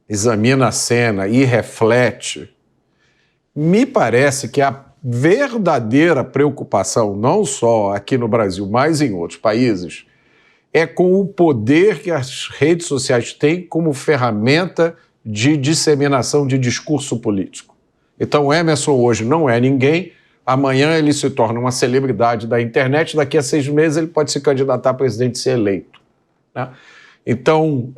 examina a cena e reflete, me parece que a verdadeira preocupação, não só aqui no Brasil, mas em outros países, é com o poder que as redes sociais têm como ferramenta de disseminação de discurso político. Então o Emerson hoje não é ninguém, amanhã ele se torna uma celebridade da internet, daqui a 6 meses ele pode se candidatar a presidente e ser eleito, né? Então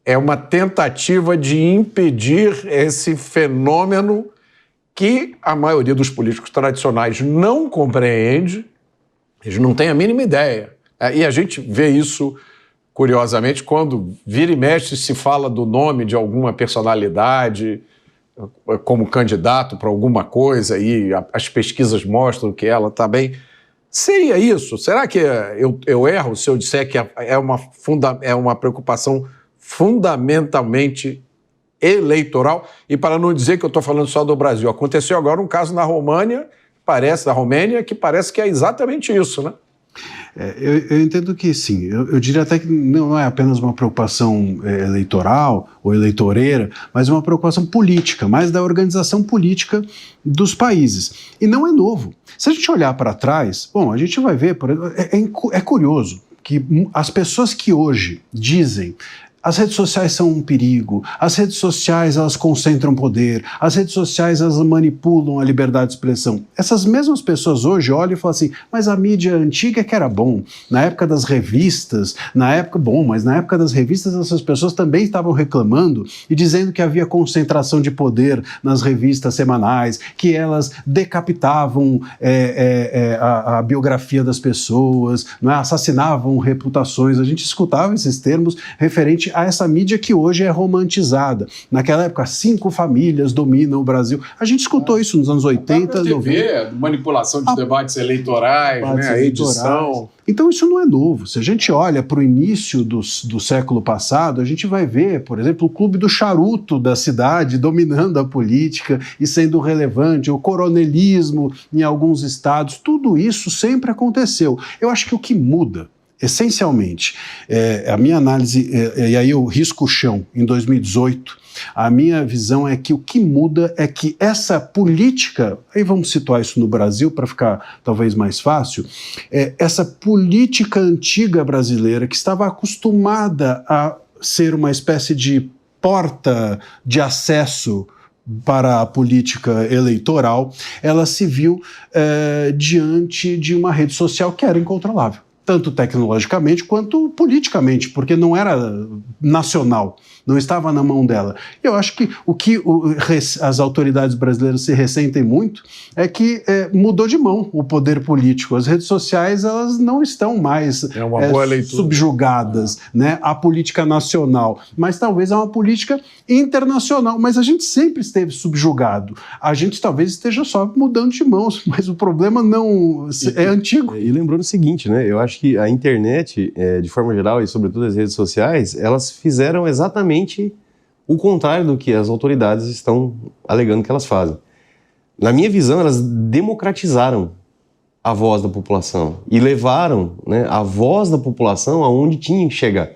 é uma tentativa de impedir esse fenômeno que a maioria dos políticos tradicionais não compreende, eles não têm a mínima ideia. E a gente vê isso, curiosamente, quando vira e mexe se fala do nome de alguma personalidade como candidato para alguma coisa e as pesquisas mostram que ela está bem. Seria isso? Será que eu erro se eu disser que é uma preocupação fundamentalmente eleitoral? E para não dizer que eu estou falando só do Brasil, aconteceu agora um caso na Romênia, que parece que é exatamente isso, né? Eu entendo que sim, eu diria até que não é apenas uma preocupação eleitoral ou eleitoreira, mas uma preocupação política, mais da organização política dos países. E não é novo. Se a gente olhar para trás, bom, a gente vai ver, é curioso que as pessoas que hoje dizem as redes sociais são um perigo, as redes sociais elas concentram poder, as redes sociais elas manipulam a liberdade de expressão. Essas mesmas pessoas hoje olham e falam assim, mas a mídia antiga é que era bom, na época das revistas, mas na época das revistas essas pessoas também estavam reclamando e dizendo que havia concentração de poder nas revistas semanais, que elas decapitavam a biografia das pessoas, não é? Assassinavam reputações. A gente escutava esses termos referente a essa mídia que hoje é romantizada. Naquela época, 5 famílias dominam o Brasil. A gente escutou isso nos anos 80, 90. Manipulação de debates eleitorais, né? A edição. Então isso não é novo. Se a gente olha para o início do século passado, a gente vai ver, por exemplo, o clube do charuto da cidade dominando a política e sendo relevante, o coronelismo em alguns estados, tudo isso sempre aconteceu. Eu acho que o que muda, essencialmente, a minha análise, e aí eu risco o chão, em 2018, a minha visão é que o que muda é que essa política, aí vamos situar isso no Brasil para ficar talvez mais fácil, essa política antiga brasileira que estava acostumada a ser uma espécie de porta de acesso para a política eleitoral, ela se viu diante de uma rede social que era incontrolável, tanto tecnologicamente quanto politicamente, porque não era nacional, não estava na mão dela. Eu acho que o que as autoridades brasileiras se ressentem muito é que mudou de mão o poder político. As redes sociais elas não estão mais subjugadas, né, à política nacional, mas talvez a uma política internacional. Mas a gente sempre esteve subjugado. A gente talvez esteja só mudando de mãos, mas o problema não é antigo. E lembrando o seguinte, né, eu acho que a internet, de forma geral, e sobretudo as redes sociais, elas fizeram exatamente o contrário do que as autoridades estão alegando que elas fazem. Na minha visão, elas democratizaram a voz da população e levaram, né, a voz da população aonde tinha que chegar.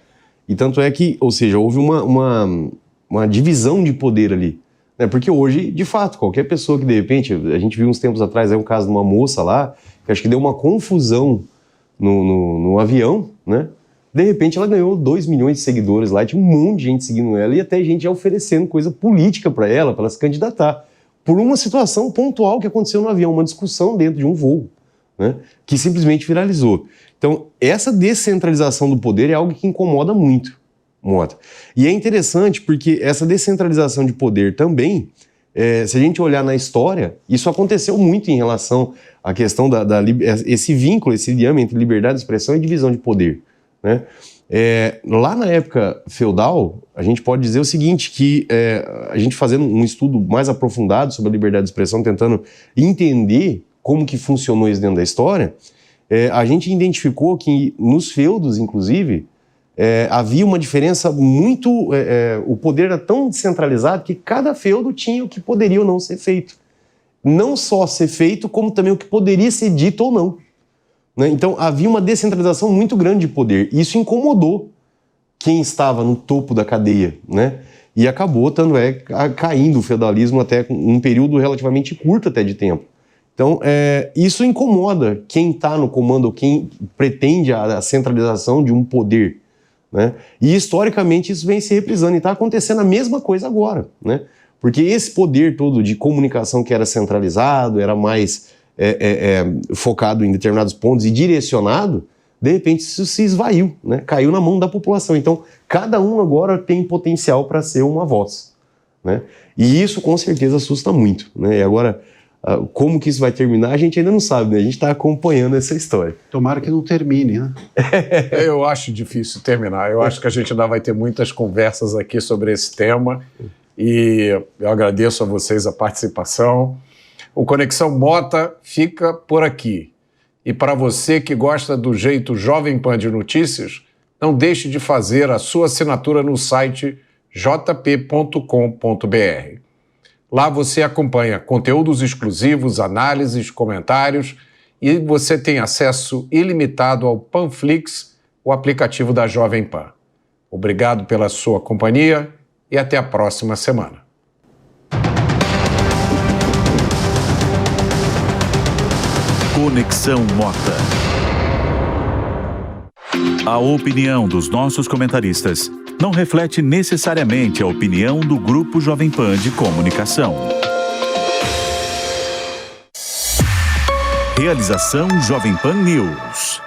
E tanto é que, ou seja, houve uma divisão de poder ali. Né, porque hoje, de fato, qualquer pessoa que de repente, a gente viu uns tempos atrás um caso de uma moça lá, que acho que deu uma confusão no avião, né? De repente ela ganhou 2 milhões de seguidores lá, tinha um monte de gente seguindo ela e até gente já oferecendo coisa política para ela se candidatar, por uma situação pontual que aconteceu no avião, uma discussão dentro de um voo, né, que simplesmente viralizou. Então, essa descentralização do poder é algo que incomoda muito, Mota. E é interessante porque essa descentralização de poder também, se a gente olhar na história, isso aconteceu muito em relação à questão esse vínculo, esse diâmetro entre liberdade de expressão e divisão de poder. Né? Lá na época feudal, a gente pode dizer o seguinte, que a gente fazendo um estudo mais aprofundado sobre a liberdade de expressão, tentando entender como que funcionou isso dentro da história, a gente identificou que nos feudos, inclusive, havia uma diferença muito... o poder era tão descentralizado que cada feudo tinha o que poderia ou não ser feito. Não só ser feito, como também o que poderia ser dito ou não. Então, havia uma descentralização muito grande de poder. Isso incomodou quem estava no topo da cadeia, né? E acabou, caindo o feudalismo até um período relativamente curto até de tempo. Então, isso incomoda quem está no comando, ou quem pretende a centralização de um poder, né? E, historicamente, isso vem se reprisando. E está acontecendo a mesma coisa agora, né? Porque esse poder todo de comunicação que era centralizado, era mais... focado em determinados pontos e direcionado, de repente isso se esvaiu, né? Caiu na mão da população. Então, cada um agora tem potencial para ser uma voz, né? E isso com certeza assusta muito, né? E agora, como que isso vai terminar, a gente ainda não sabe, né? A gente está acompanhando essa história. Tomara que não termine, né? Eu acho difícil terminar. Eu acho que a gente ainda vai ter muitas conversas aqui sobre esse tema e eu agradeço a vocês a participação. O Conexão Mota fica por aqui. E para você que gosta do jeito Jovem Pan de notícias, não deixe de fazer a sua assinatura no site jp.com.br. Lá você acompanha conteúdos exclusivos, análises, comentários e você tem acesso ilimitado ao Panflix, o aplicativo da Jovem Pan. Obrigado pela sua companhia e até a próxima semana. Conexão Mota. A opinião dos nossos comentaristas não reflete necessariamente a opinião do Grupo Jovem Pan de Comunicação. Realização Jovem Pan News.